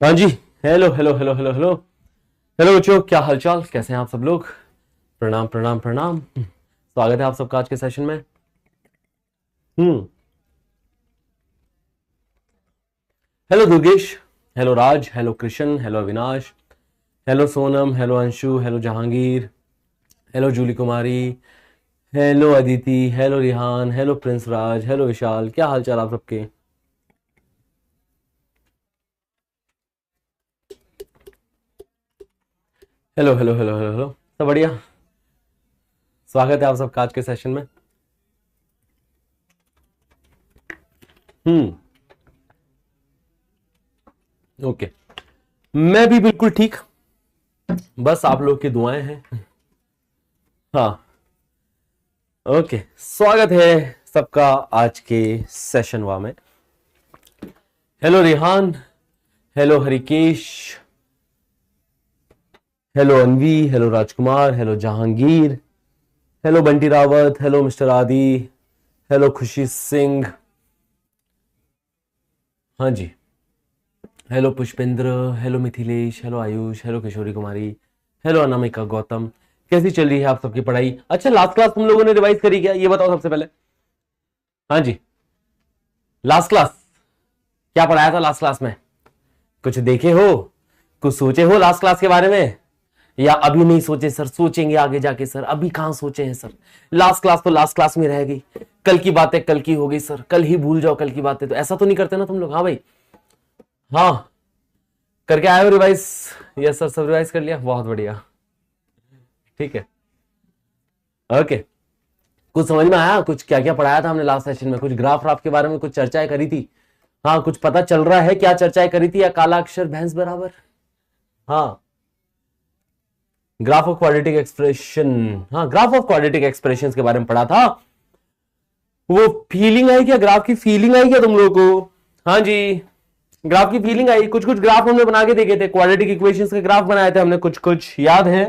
हाँ जी। Hello hello hello hello hello hello बच्चों, क्या हालचाल, कैसे हैं आप सब लोग। प्रणाम प्रणाम प्रणाम। स्वागत है आप सबका आज के सेशन में। Hello Durgesh, hello Raj, hello Krishna, hello Avinash, hello Sonam, hello Anshu, hello Jahangir, hello Julie Kumari, hello Aditi, hello Rihan, hello Prince Raj, hello Vishal. क्या हालचाल आप सबके। Hello hello hello hello hello, सब बढ़िया। स्वागत है आप सबका आज के सेशन में। ओके, मैं भी बिल्कुल ठीक, बस आप लोग की दुआएं हैं। हाँ, ओके, स्वागत है सबका आज के सेशन वा में। Hello Rihan, hello Harikesh, hello Anvi, hello Rajkumar, hello Jahangir, hello Bunty Rawat, hello mister Adi, hello Khushi Singh, हाँ जी, hello Pushpendra, hello Mithilesh, hello Ayush, hello Kishori Kumari, hello Anamika Gautam. कैसी चल रही है आप सबकी पढ़ाई। अच्छा, लास्ट क्लास तुम लोगों ने रिवाइज करी क्या, ये बताओ सबसे पहले। हाँ जी, लास्ट क्लास क्या पढ़ाया था लास्ट क्लास में। कुछ देखे हो, कुछ सोचे हो लास्ट क्लास के बारे में, या अभी नहीं सोचे सर, सोचेंगे आगे जाके सर, अभी कहां सोचे हैं सर। लास्ट क्लास तो लास्ट क्लास में रह गई, कल की बातें कल की हो गई सर, कल ही भूल जाओ कल की बातें। तो ऐसा तो नहीं करते ना तुम लोग। हाँ भाई, हाँ, करके आए हो रिवाइज। यस सर, सब रिवाइज कर लिया, बहुत बढ़िया। ठीक है, ओके। कुछ समझ में आया, कुछ क्या क्या पढ़ाया था हमने लास्ट सेशन में। कुछ ग्राफ राफ के बारे में कुछ चर्चाएं करी थी। हाँ, कुछ पता चल रहा है क्या चर्चाएं करी थी, या काला अक्षर भैंस बराबर। हाँ, ग्राफ ऑफ क्वाड्रेटिक एक्सप्रेशन। हाँ, ग्राफ ऑफ क्वाड्रेटिक एक्सप्रेशन के बारे में पढ़ा था। वो फीलिंग आई क्या, ग्राफ की फीलिंग आई क्या तुम लोगों को। हाँ जी, ग्राफ की फीलिंग आई। कुछ कुछ ग्राफ हमने बना के देखे थे, क्वाड्रेटिक इक्वेशंस के ग्राफ बनाए थे हमने, कुछ कुछ याद है।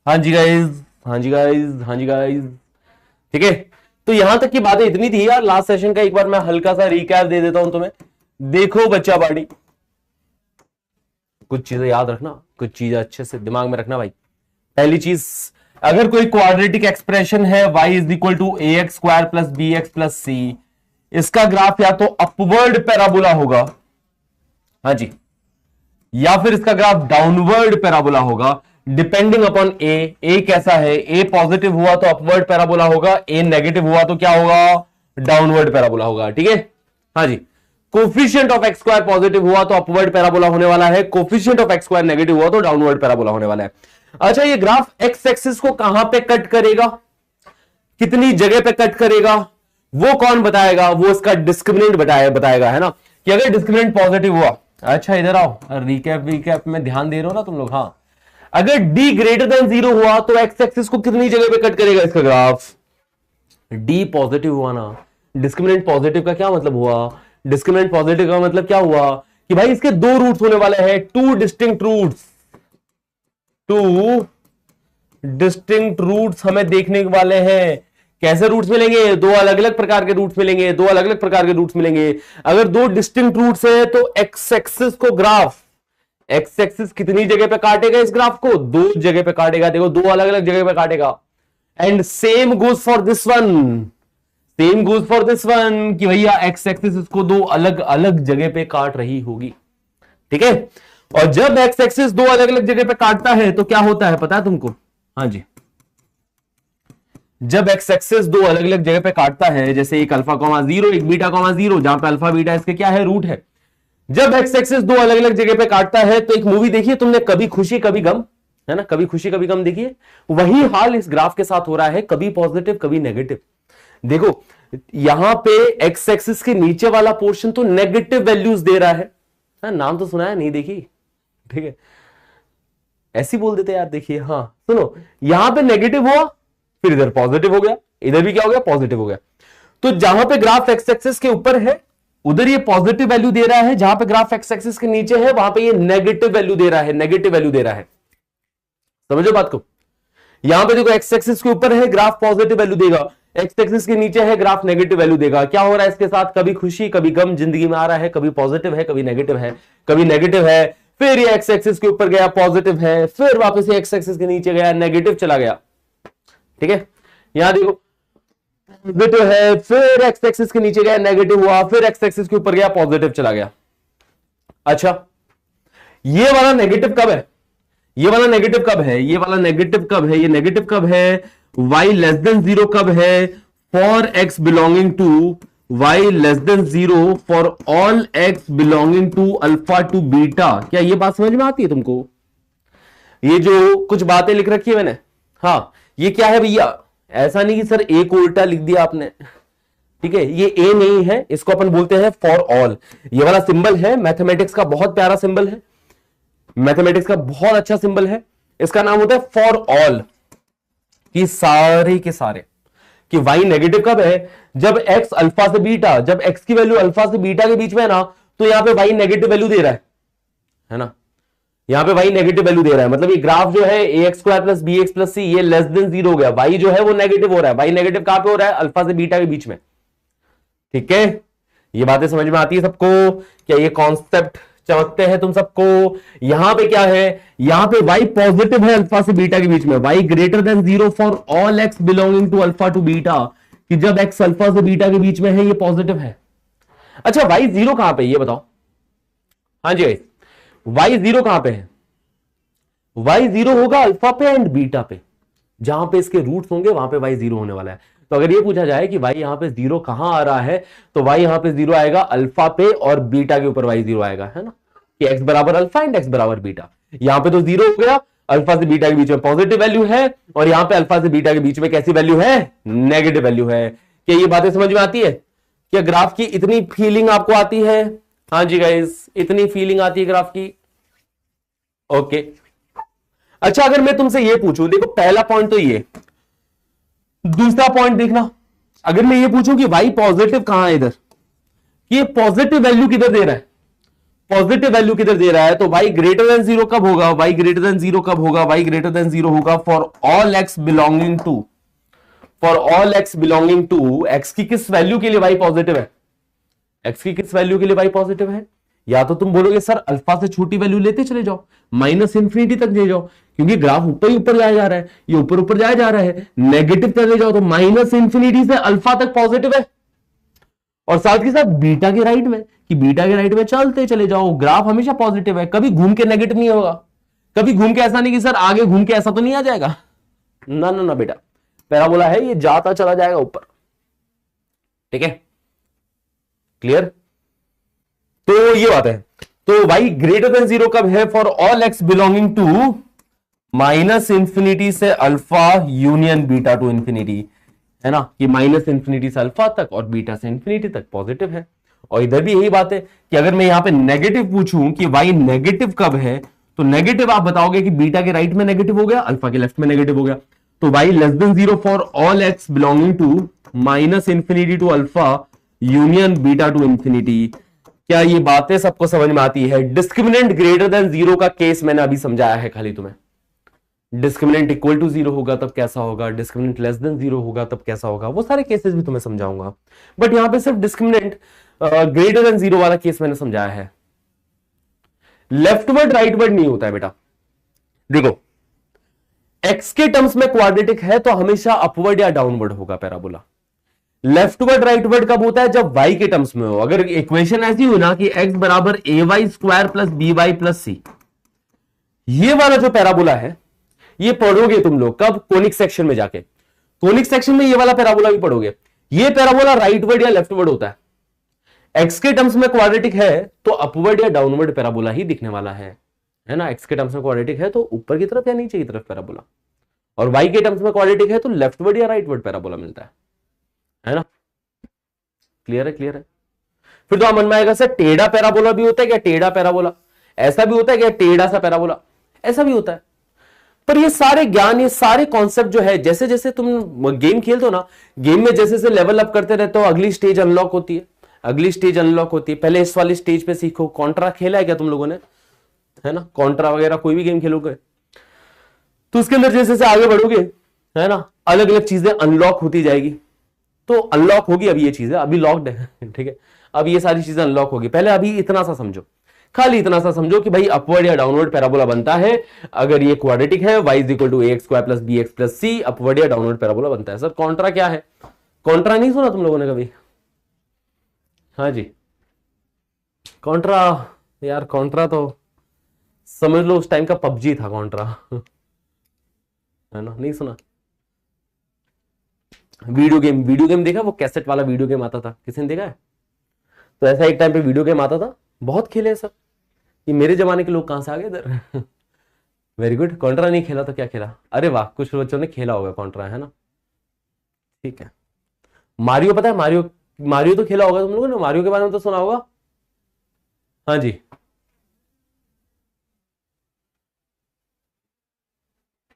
हाँ जी गाइज, हाँ जी गाइज, हाँ जी गाइज। ठीक है, तो यहां तक की बातें इतनी थी यार लास्ट सेशन का। एक बार मैं हल्का सा रिकैप दे देता हूं तुम्हें। देखो बच्चा बाड़ी, कुछ चीजें याद रखना, कुछ चीजें अच्छे से दिमाग में रखना भाई। पहली चीज, अगर कोई क्वाड्रेटिक एक्सप्रेशन है y is equal to a x square plus b x plus c, इसका ग्राफ या तो अपवर्ड पैराबोला होगा, हाँ जी, या फिर इसका ग्राफ डाउनवर्ड पैराबोला होगा, डिपेंडिंग अपॉन ए कैसा है। ए पॉजिटिव हुआ तो अपवर्ड पैराबोला होगा, ए नेगेटिव हुआ तो क्या होगा, डाउनवर्ड पैराबोला होगा। ठीक है, हाँ जी। Coefficient of x square positive हुआ तो अपवर्ड पैराबोला होने वाला है, coefficient of x square negative हुआ तो डाउनवर्ड पैराबोला होने वाला है। अच्छा, ये ग्राफ एक्स एक्सिस को कहां पे कट करेगा, कितनी जगह पे कट करेगा, वो कौन बताएगा, वो इसका डिस्क्रिमिनेंट बताएगा, है ना, कि अगर डिस्क्रिमिनेंट पॉजिटिव हुआ। अच्छा इधर आओ, रिकैप में ध्यान दे रहे हो ना तुम लोग। हाँ, अगर डी ग्रेटर देन 0 हुआ तो एक्स एक्सिस को कितनी जगह पे कट करेगा इसका ग्राफ। डी पॉजिटिव हुआ ना, डिस्क्रिमिनेंट पॉजिटिव का क्या मतलब हुआ, डिस्क्रिमिनेंट पॉजिटिव का मतलब क्या हुआ कि भाई इसके दो रूट्स होने वाले हैं, टू डिस्टिंक्ट रूट्स हमें देखने वाले हैं। कैसे रूट्स मिलेंगे, दो अलग अलग प्रकार के रूट्स मिलेंगे, दो अलग अलग प्रकार के रूट्स मिलेंगे। अगर दो डिस्टिंक्ट रूट्स है तो एक्स एक्सिस को ग्राफ, एक्स एक्सिस कितनी जगह पे काटेगा इस ग्राफ को, दो जगह पे काटेगा। देखो, दो अलग अलग जगह पे काटेगा। And same goes for this one, कि भैया एक्स एक्सिस इसको दो अलग अलग जगह पे काट रही होगी। ठीक है, और जब एक्स एक्सिस दो अलग अलग जगह पे काटता है तो क्या होता है पता है तुमको। हाँ जी, जब एक्स एक्सिस दो अलग अलग जगह पे काटता है, जैसे एक अल्फा कॉमा जीरो, एक बीटा कॉमा जीरो, जहां पे अल्फा बीटा इसके क्या है, रूट है। जब एक्स एक्सिस दो अलग अलग जगह पे काटता है तो एक मूवी देखिए तुमने, कभी खुशी कभी गम, है ना, कभी खुशी कभी गम देखिए। वही हाल इस ग्राफ के साथ हो रहा है, कभी पॉजिटिव कभी नेगेटिव। देखो, यहां पे एक्स एक्सिस के नीचे वाला पोर्शन तो नेगेटिव वैल्यूज दे रहा है। नाम तो सुना है, नहीं देखी, ठीक है, ऐसी बोल देते यार। देखिए, हाँ सुनो, यहां पे नेगेटिव हुआ, फिर इधर पॉजिटिव हो गया, इधर भी क्या हो गया, पॉजिटिव हो गया। तो जहां पे ग्राफ एक्स एक्सिस के ऊपर है उधर ये पॉजिटिव वैल्यू दे रहा है, जहां पे ग्राफ एक्स एक्सिस के नीचे है वहां पे ये नेगेटिव वैल्यू दे रहा है, नेगेटिव वैल्यू दे रहा है। समझो बात को। यहां पे देखो, एक्स एक्सिस के ऊपर है, ग्राफ पॉजिटिव वैल्यू देगा, एक्स एक्सिस के नीचे है ग्राफ नेगेटिव वैल्यू देगा। क्या हो रहा है इसके साथ, कभी खुशी कभी गम जिंदगी में आ रहा है, कभी पॉजिटिव है कभी नेगेटिव है, कभी नेगेटिव है, फिर ये एक्स एक्सिस के ऊपर गया पॉजिटिव है, फिर वापस ये एक्स एक्सिस के नीचे गया नेगेटिव चला गया। ठीक है, यहां देखो पॉजिटिव है, फिर एक्स एक्सिस के नीचे गया नेगेटिव हुआ, फिर एक्स एक्सिस के ऊपर गया पॉजिटिव चला गया। अच्छा, ये वाला नेगेटिव कब है, ये वाला नेगेटिव कब है, ये वाला नेगेटिव कब है, ये नेगेटिव कब है, y लेस देन 0 कब है, for x belonging to y less than 0 for all x belonging to alpha to beta. क्या ये बात समझ में आती है तुमको, ये जो कुछ बातें लिख रखी है मैंने, हाँ ये क्या है भैया, ऐसा नहीं कि सर ए को उल्टा लिख दिया आपने, ठीक है, ये ए नहीं है, इसको अपन बोलते हैं फॉर ऑल। ये वाला सिंबल है मैथमेटिक्स का, बहुत प्यारा सिंबल है, मैथमेटिक्स का बहुत अच्छा सिंबल है, इसका नाम होता है फॉर ऑल, कि सारे के सारे, कि y नेगेटिव कब है, जब x अल्फा से बीटा, जब x की वैल्यू अल्फा से बीटा के बीच में है ना, तो यहां पे y नेगेटिव वैल्यू दे रहा है ना, यहां पे y नेगेटिव वैल्यू दे रहा है, मतलब ये ग्राफ जो है ax square plus b x plus c, ये लेस देन 0 हो गया, y जो है वो नेगेटिव हो रहा है, y नेगेटिव कहां पे हो रहा है, अल्फा से बीटा के बीच में। ठीक है, ये बातें समझ में आती है सबको, क्या ये कॉन्सेप्ट चमकते हैं तुम सबको। यहां पे क्या है, यहां पे y पॉजिटिव है अल्फा से बीटा के बीच में, y greater than 0 for all x belonging to alpha to beta, कि जब x अल्फा से बीटा के बीच में है ये पॉजिटिव है। अच्छा, y जीरो कहां पे, ये बताओ, हाँ जी y जीरो कहां पे है, y जीरो होगा अल्फा पे एंड बीटा पे, जहां पे इसके रूट्स होंगे वहां पे y जीरो होने वाला है। तो अगर ये पूछा जाए कि y यहां पे जीरो कहां आ रहा है, तो y यहां पे जीरो आएगा अल्फा पे और बीटा के ऊपर y जीरो आएगा, है ना, कि x बराबर अल्फा एंड x बराबर बीटा। यहां पे तो जीरो हो गया, अल्फा से बीटा के बीच में पॉजिटिव वैल्यू है, और यहां पे अल्फा से बीटा के बीच में कैसी वैल्यू है, नेगेटिव वैल्यू है। क्या ये बातें समझ में आती है, क्या ग्राफ की इतनी फीलिंग आपको आती है, हाँ जी गाइस, इतनी फीलिंग आती है ग्राफ की, ओके। अच्छा, अगर मैं तुमसे ये पूछूं, देखो पहला पॉइंट तो ये, दूसरा पॉइंट देखना, अगर मैं ये पूछूं कि y पॉजिटिव कहां है इधर, ये पॉजिटिव वैल्यू किधर दे रहा है, पॉजिटिव वैल्यू किधर दे रहा है, तो y ग्रेटर देन 0 कब होगा, y ग्रेटर देन 0 कब होगा, y ग्रेटर देन 0 होगा for all x belonging to, for all x belonging to, x की किस वैल्यू के लिए y पॉजिटिव है, x की किस वैल्यू के लिए y पॉजिटिव है। या तो तुम बोलोगे सर अल्फा से छोटी वैल्यू लेते चले जाओ, माइनस इंफिनिटी तक ले जाओ, क्योंकि ग्राफ ऊपर ही ऊपर जाया जा रहा है, ये ऊपर ऊपर जाया जा रहा है, नेगेटिव तक ले जाओ तो माइनस इंफिनिटी से अल्फा तक पॉजिटिव है, और साथ के साथ बीटा के राइट में, कि बीटा के राइट में चलते चले जाओ, ग्राफ हमेशा पॉजिटिव है, कभी घूम के नेगेटिव नहीं होगा, कभी घूम के ऐसा नहीं कि सर आगे घूम के ऐसा तो नहीं आ जाएगा, ना ना ना बेटा, पैराबोला है, ये जाता चला जाएगा ऊपर। ठीक है, क्लियर, तो ये बात है। तो y ग्रेटर देन 0 कब है, for all x belonging to minus infinity से alpha union beta to infinity, है ना, कि माइनस इंफिनिटी से अल्फा तक और बीटा से इंफिनिटी तक पॉजिटिव है। और इधर भी यही बात है कि अगर मैं यहां पे नेगेटिव पूछूं कि y नेगेटिव कब है, तो नेगेटिव आप बताओगे कि बीटा के राइट में नेगेटिव हो गया, अल्फा के लेफ्ट में नेगेटिव हो गया, तो y less than 0 for all x belonging to minus infinity to alpha union beta to infinity. क्या ये बातें सबको समझ में आती है। डिस्क्रिमिनेंट ग्रेटर देन 0 का केस मैंने अभी समझाया है खाली तुम्हें, डिस्क्रिमिनेंट इक्वल टू 0 होगा तब कैसा होगा, डिस्क्रिमिनेंट लेस देन 0 होगा तब कैसा होगा, वो सारे केसेस भी तुम्हें समझाऊंगा, बट यहां पे सिर्फ डिस्क्रिमिनेंट ग्रेटर देन 0 वाला केस मैंने समझाया है। लेफ्टवर्ड राइटवर्ड नहीं होता है बेटा, देखो x के टर्म्स में क्वाड्रेटिक है तो हमेशा अपवर्ड या डाउनवर्ड होगा पैराबोला। लेफ्टवर्ड राइटवर्ड कब होता है, जब y के टर्म्स में हो। अगर इक्वेशन ऐसी हो ना कि x बराबर a y square plus b y plus c, ये वाला जो पैराबोला है ये पढ़ोगे तुम लोग कब, कोनिक सेक्शन में जाके, कोनिक सेक्शन में ये वाला पैराबोला भी पढ़ोगे। ये पैराबोला राइटवर्ड या लेफ्टवर्ड होता है, x के टर्म्स में क्वाड्रेटिक है तो अपवर्ड या डाउनवर्ड पैराबोला ही दिखने वाला है ना। x के टर्म्स में क्वाड्रेटिक है तो ऊपर की तरफ या नीचे की तरफ पैराबोला, और y के टर्म्स में क्वाड्रेटिक है तो लेफ्टवर्ड या राइटवर्ड पैराबोला मिलता है ना। क्लियर है, क्लियर है। फिर तो मन में आएगा सर टेढ़ा पैराबोला भी होता है क्या, टेढ़ा पैराबोला ऐसा भी होता है क्या, टेढ़ा सा पैराबोला ऐसा भी होता है। पर ये सारे ज्ञान, ये सारे कॉन्सेप्ट जो है, जैसे जैसे तुम गेम खेलते हो ना, गेम में जैसे जैसे लेवल अप करते रहते हो अगली स्टेज अनलॉक होती है, अगली स्टेज अनलॉक होती है। पहले इस वाली स्टेज पे सीखो। कॉन्ट्रा खेला है क्या तुम लोगों ने, है ना, कॉन्ट्रा वगैरह कोई भी गेम खेलोगे तो उसके अंदर जैसे जैसे आगे बढ़ोगे, है ना, अलग अलग चीजें अनलॉक होती जाएगी। तो अनलॉक होगी अभी ये चीजें, अभी लॉक्ड है ठीक है, अब ये सारी चीजें अनलॉक होगी। पहले अभी इतना सा समझो, खाली इतना सा समझो कि भाई अपवर्ड या डाउनवर्ड पैराबोला बनता है अगर ये क्वाड्रेटिक है, y is equal to a x square plus b x plus c, upward या डाउनवर्ड पैराबोला बनता है। सर कॉन्ट्रा क्या है? कॉन्ट्रा नहीं सुना तुम लोगों ने कभी? हाँ जी, कॉन्ट्रा, यार कॉन्ट्रा तो समझ लो उस टाइम का पबजी था कॉन्ट्रा है ना, नहीं सुना? वीडियो गेम देखा, वो कैसेट वाला वीडियो गेम आता था, किसी ने देखा है? तो ऐसा एक टाइम पे वीडियो गेम आता था, बहुत खेले सर। ये मेरे जमाने के लोग कहां से आ गए इधर वेरी गुड। कॉन्ट्रा नहीं खेला तो क्या खेला? अरे वाह, कुछ बच्चों ने खेला होगा कॉन्ट्रा, है ना, ठीक है। मारियो पता है? मारियो, मारियो तो खेला होगा तुम लोगों ने, मारियो के बारे में तो सुना होगा। हाँ जी,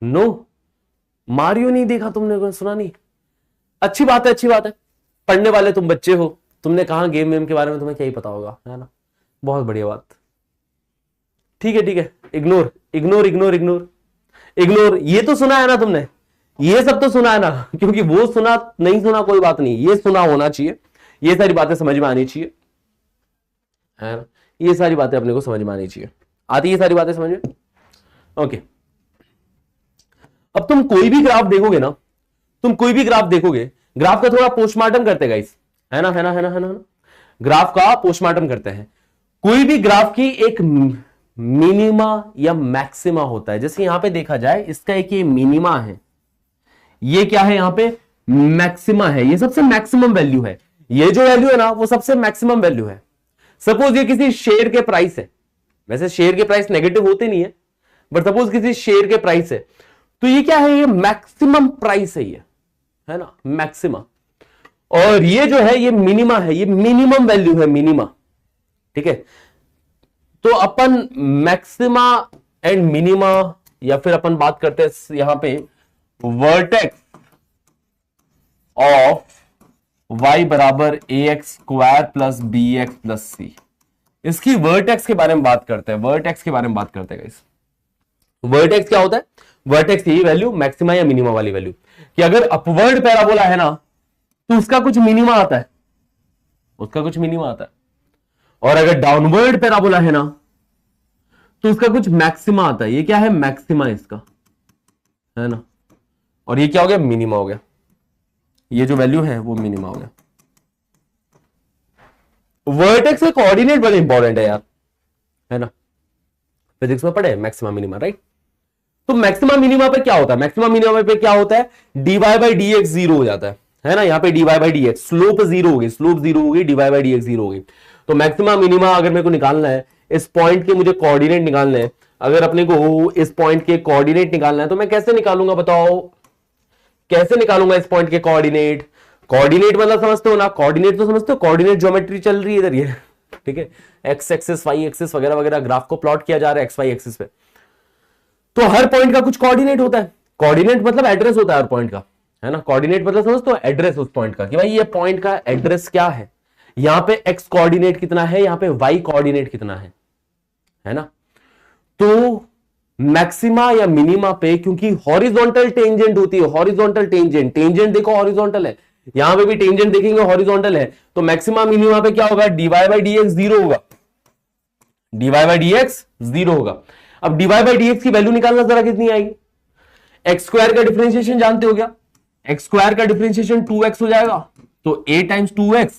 नो, मारियो नहीं देखा तुमने, सुना नहीं? अच्छी बात है, अच्छी बात है, पढ़ने वाले तुम बच्चे हो, तुमने कहा गेम वेम के बारे में तुम्हें क्या ही पता होगा, है ना, बहुत बढ़िया बात। ठीक है ठीक है, ignore ignore ignore ignore ignore. ये तो सुना है ना तुमने, ये सब तो सुना है ना, क्योंकि वो सुना नहीं सुना कोई बात नहीं, ये सुना होना चाहिए, ये सारी बातें समझ में आनी चाहिए, है ना, ये सारी बातें अपने को समझ में आनी चाहिए। आती है सारी बातें समझ में? ओके। अब तुम कोई भी ग्राफ देखोगे ना, तुम कोई भी ग्राफ देखोगे, ग्राफ का थोड़ा पोस्टमार्टम करते गाइस, है ना, है ना, है ना, है ना, ग्राफ का पोस्टमार्टम करते हैं। कोई भी ग्राफ की एक मिनिमा या मैक्सिमा होता है, जैसे यहां पे देखा जाए इसका एक ये मिनिमा है, ये क्या है यहां पे? मैक्सिमा है, ये सबसे मैक्सिमम वैल्यू है, ये जो वैल्यू है ना वो सबसे मैक्सिमम वैल्यू है। सपोज ये किसी शेयर के प्राइस है, वैसे शेयर के प्राइस नेगेटिव होते नहीं है, बट सपोज किसी शेयर के प्राइस है, तो ये क्या है? ये मैक्सिमम प्राइस है, ये है ना, मैक्सिमा। और ये जो है ये मिनिमा है, ये मिनिमम वैल्यू है, मिनिमा, ठीक है। तो अपन मैक्सिमा एंड मिनिमा, या फिर अपन बात करते हैं यहां पे वर्टेक्स ऑफ y बराबर a x square plus b x plus c, इसकी वर्टेक्स के बारे में बात करते हैं, वर्टेक्स के बारे में बात करते हैं गाइस। वर्टेक्स क्या होता है? वर्टेक्स यही वैल्यू, मैक्सिमा या मिनिमा वाली वैल्यू, कि अगर अपवर्ड पैराबोला है ना तो उसका कुछ मिनिमा आता है, उसका कुछ मिनिमा आता है, और अगर डाउनवर्ड पैराबोला है ना तो उसका कुछ मैक्सिमा आता है। ये क्या है? मैक्सिमा इसका, है ना, और ये क्या हो गया? मिनिमा हो गया, ये जो वैल्यू है वो मिनिमा हो गया। वर्टेक्स के कोऑर्डिनेट बड़े इंपॉर्टेंट है यार, है ना, फिजिक्स में पढ़े मैक्सिमा मिनिमा, राइट। तो मैक्सिमा मिनिमा पे क्या होता है? मैक्सिमा मिनिमा पे क्या होता है? D y by d x zero हो जाता है ना, यहाँ पे d y by d x, slope zero होगी, स्लोप जीरो होगी, d y by d x zero होगी। तो मैक्सिमा मिनिमा अगर मेरे को निकालना है, इस पॉइंट के मुझे कोऑर्डिनेट निकालने हैं, अगर अपने को इस पॉइंट के कोऑर्डिनेट निकालना है तो मैं कैसे निकालूंगा बताओ? कैसे निकालूंगा इस पॉइंट के कोऑर्डिनेट? कोऑर्डिनेट मतलब समझते हो ना, कोऑर्डिनेट तो समझते हो, कोऑर्डिनेट ज्योमेट्री चल रही है इधर, ये ठीक है, एक्स एक्सिस वाई एक्सिस वगैरह वगैरह, ग्राफ को प्लॉट किया जा रहा है एक्स वाई एक्सिस पे, तो हर पॉइंट का कुछ कोऑर्डिनेट होता है। कोऑर्डिनेट मतलब एड्रेस होता है हर पॉइंट का, है ना, कोऑर्डिनेट मतलब समझते हो एड्रेस उस पॉइंट का, कि भाई ये पॉइंट का एड्रेस क्या है, यहां पे एक्स कोऑर्डिनेट कितना है, यहां पे वाई कोऑर्डिनेट कितना है ना। तो मैक्सिमा या मिनिमा पे क्योंकि हॉरिजॉन्टल टेंजेंट होती है, हॉरिजॉन्टल टेंजेंट, टेंजेंट देखो हॉरिजॉन्टल है, यहां पे भी टेंजेंट देखेंगे हॉरिजॉन्टल है, तो मैक्सिमा मिनिमा पे क्या होगा? D y by d x zero होगा, d y by d x zero होगा। अब डीवाई बाई डी एक्स की वैल्यू निकालना जरा कितनी आएगी? एक्स स्क्वायर का डिफरेंशिएशन जानते हो क्या? एक्स स्क्वायर का डिफरेंशिएशन 2x हो जाएगा, तो a times 2x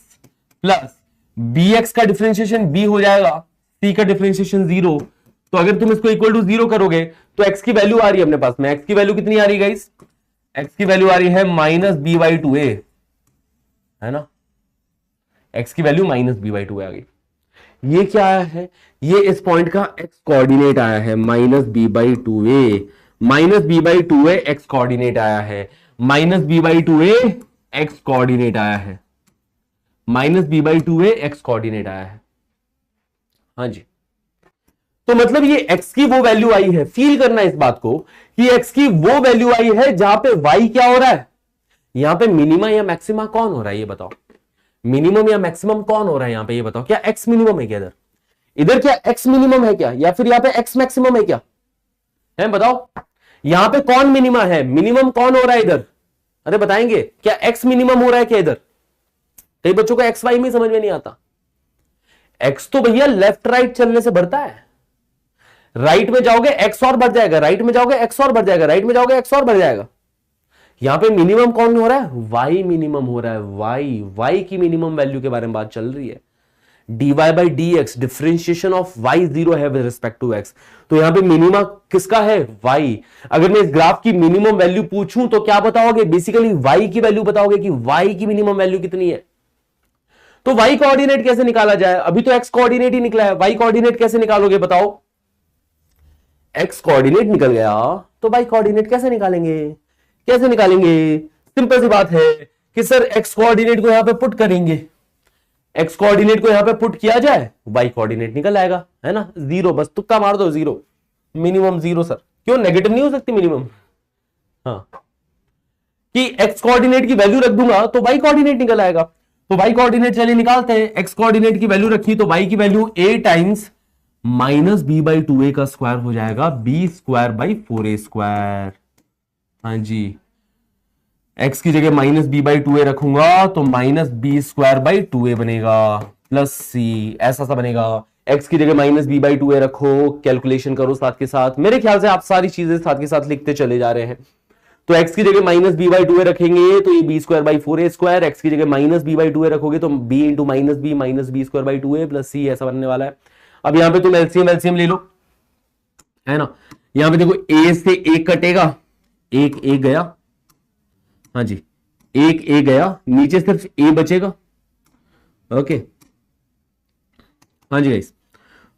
plus bx का डिफरेंशिएशन b हो जाएगा, c का डिफरेंशिएशन 0। तो अगर तुम इसको इक्वल टू 0 करोगे तो x की वैल्यू आ रही है अपने पास में, x की वैल्यू कितनी आ रही है गाइस? x की वैल्यू आ रही है minus b by two a, है ना, x की value minus b by two आ गई। ये क्या आया है? ये इस पॉइंट का x कोऑर्डिनेट आया है, minus b by two a, minus b by two a x coordinate आया है, minus b by two a x coordinate आया है, minus b by two a x coordinate आया है। हाँ जी, तो मतलब ये x की वो वैल्यू आई है, फील करना इस बात को कि x की वो वैल्यू आई है जहां पे y क्या हो रहा है, यहां पे मिनिमा या मैक्सिमा कौन हो रहा है ये बताओ? मिनिमम या मैक्सिमम कौन हो रहा है यहां पे ये बताओ? क्या x मिनिमम है क्या इधर? इधर क्या x मिनिमम है क्या, या फिर यहां पे x मैक्सिमम है क्या? है बताओ, यहां पे कौन मिनिमा है? मिनिमम कौन हो रहा है इधर? अरे बताएंगे क्या एक्स मिनिमम हो रहा है क्या इधर? कई बच्चों को एक्स वाई में समझ में नहीं आता। एक्स तो भैया लेफ्ट राइट चलने से बढ़ता है। राइट में जाओगे एक्स और बढ़ जाएगा, राइट में जाओगे एक्स और बढ़ जाएगा, राइट में जाओगे एक्स और बढ़ जाएगा। यहां पे मिनिमम कौन हो रहा है? वाई मिनिमम हो रहा है। वाई, वाई की मिनिमम वैल्यू के बारे में बात चल रही है। dy by d x, differentiation of y zero है विद रिस्पेक्ट टू x। तो यहां पे मिनिमा किसका है? y। अगर मैं इस ग्राफ की मिनिमम वैल्यू पूछूं तो क्या बताओगे? बेसिकली y की वैल्यू बताओगे कि y की मिनिमम वैल्यू कितनी है। तो y कोऑर्डिनेट कैसे निकाला जाए? अभी तो x कोऑर्डिनेट ही निकला है, y कोऑर्डिनेट कैसे निकालोगे बताओ? x कोऑर्डिनेट निकल गया तो y कोऑर्डिनेट कैसे निकालेंगे? कैसे निकालेंगे? सिंपल सी बात है कि सर x कोऑर्डिनेट को यहां पे पुट करेंगे, x कोऑर्डिनेट को यहां पे पुट किया जाए, y कोऑर्डिनेट निकल आएगा, है ना? जीरो, बस तुक्का मार दो, जीरो, मिनिमम जीरो। सर क्यों नेगेटिव नहीं हो सकती मिनिमम? हाँ, कि x कोऑर्डिनेट की वैल्यू रख दूंगा तो y कोऑर्डिनेट निकल आएगा। तो y कोऑर्डिनेट चलिए निकालते हैं। x कोऑर्डिनेट की वैल्यू रखी तो y की value a times minus b by two a का स्क्वायर हो जाएगा, b square by four a square. हाँ जी, x की जगह minus b by two a रखूंगा तो minus b square by two a बनेगा प्लस सी, ऐसा सा बनेगा। x की जगह minus b by two a रखो, कैलकुलेशन करो साथ के साथ। मेरे ख्याल से आप सारी चीजें साथ के साथ लिखते चले जा रहे हैं। तो x की जगह minus b by two a रखेंगे तो ये b square by four a square, x की जगह minus b by two a रखोगे तो b into minus b square by two a plus c, ऐसा बनने वाला है। अब यहां पे तुम एलसीएम ले लो, है ना? यहां पे देखो a से एक कटेगा, एक गया, हाँ जी, एक ए गया, नीचे सिर्फ ए बचेगा। ओके, हाँ जी गाइस,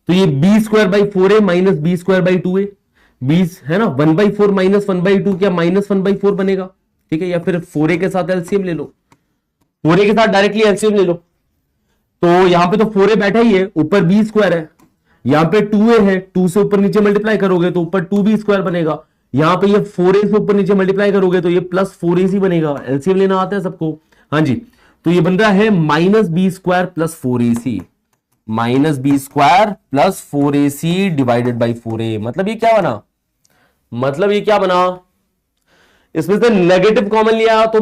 तो ये b square by four a minus b square by two a, बीस है ना, one by four minus one by two, क्या माइनस वन बाई फोर बनेगा? ठीक है, या फिर फोर ए के साथ एलसीएम ले लो, फोर ए के साथ डायरेक्टली एलसीएम ले लो। तो यहां पे तो फोर ए बैठा ही है, ऊपर बी स्क्वायर है, यहां पे टू ए है, टू से ऊपर नीचे मल्टीप्लाई करोगे तो ऊपर टू बी स्क्वायर बनेगा। यहां पे ये फोर ए से ऊपर नीचे मल्टीप्लाई करोगे तो ये प्लस फोर ए सी बनेगा। एलसीएम लेना आता है सबको? हाँ जी, तो ये बन रहा है minus b square plus four a c, minus b square plus four a c divided by four a. मतलब ये क्या बना? मतलब ये क्या बना? इसमें से नेगेटिव कॉमन लिया तो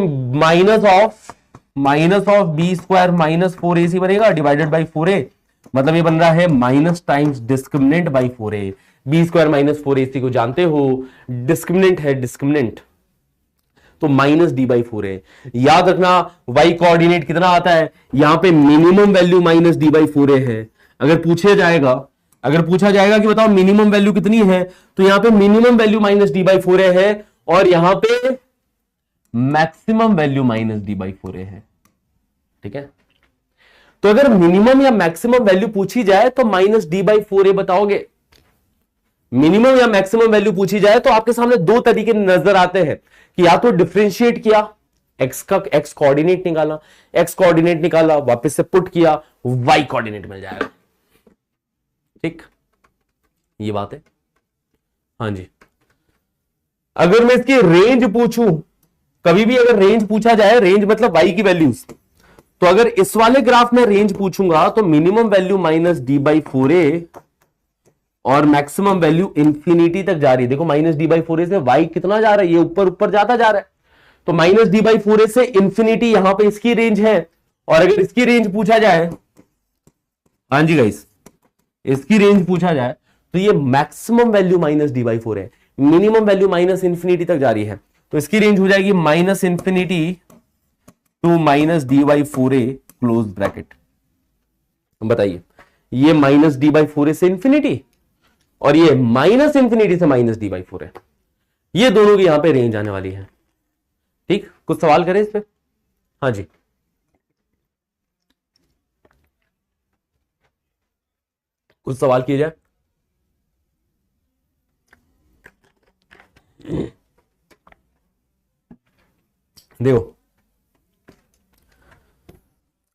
minus of b square minus four a c बनेगा डिवाइडेड बाई फोर ए। मतलब ये बन रहा है minus times discriminant by four a. B square minus four a c को जानते हो, डिस्क्रिमिनेंट है, डिस्क्रिमिनेंट, तो माइनस डी बाई फोर है। याद रखना y कोऑर्डिनेट कितना आता है? यहां पे minimum value minus d by four है। अगर पूछा जाएगा कि बताओ मिनिमम वैल्यू कितनी है, तो यहां पे minimum value minus d by four है और यहां पे maximum value minus d by four है। ठीक है, तो अगर मिनिमम या मैक्सिमम वैल्यू पूछी जाए तो माइनस डी बाई फोर ए बताओगे। मिनिमम या मैक्सिमम वैल्यू पूछी जाए तो आपके सामने दो तरीके नजर आते हैं कि या तो डिफरेंशिएट किया, एक्स का एक्स कोऑर्डिनेट निकाला, वापस से पुट किया, वाई कोऑर्डिनेट मिल जाएगा। ठीक, ये बात है। हाँ जी, अगर मैं इसकी रेंज पूछूं, कभी भी अगर रेंज पूछा जाए, रेंज मतलब वाई की वैल्यूज, तो अगर इस वाले ग्राफ में रेंज पूछूंगा तो minimum value minus d by four a और मैक्सिमम वैल्यू इंफिनिटी तक जा रही है। देखो minus d by four a से वाई कितना जा रहा है, ये ऊपर ऊपर जाता जा रहा है, तो minus d by four a से इंफिनिटी यहां पे इसकी रेंज है। और अगर इसकी रेंज पूछा जाए, हाँ जी गाइस, इसकी रेंज पूछा जाए तो ये maximum value minus d by four है, मिनिमम वैल्यू माइनस इंफिनिटी तक जा रही है, तो इसकी रेंज हो जाएगी minus infinity to minus d by four a close bracket. बताइए, ये minus d by four a से इंफिनिटी और ये माइनस इंफिनिटी से माइनस डी बाई फोर है, ये दोनों की यहां पे रेंज आने वाली है। ठीक, कुछ सवाल करें इस पे? हाँ जी, कुछ सवाल किए जाए। देखो,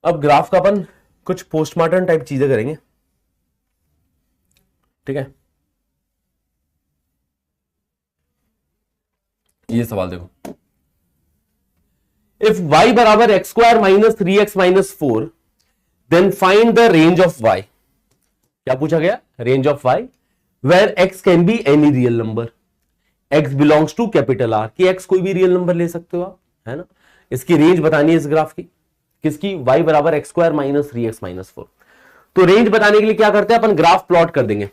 अब ग्राफ का अपन कुछ पोस्टमार्टम टाइप चीजें करेंगे। ठीक है, ये सवाल देखो, इफ y बराबर x square minus three x minus four then find the range of y। क्या पूछा गया? Range of y where x can be any real number, x belongs to capital R, कि x कोई भी real number ले सकते हो आप, है ना। इसकी रेंज बतानी है इस ग्राफ की, किसकी, y बराबर x square minus 3x minus 4। तो रेंज बताने के लिए क्या करते हैं अपन, ग्राफ प्लॉट कर देंगे।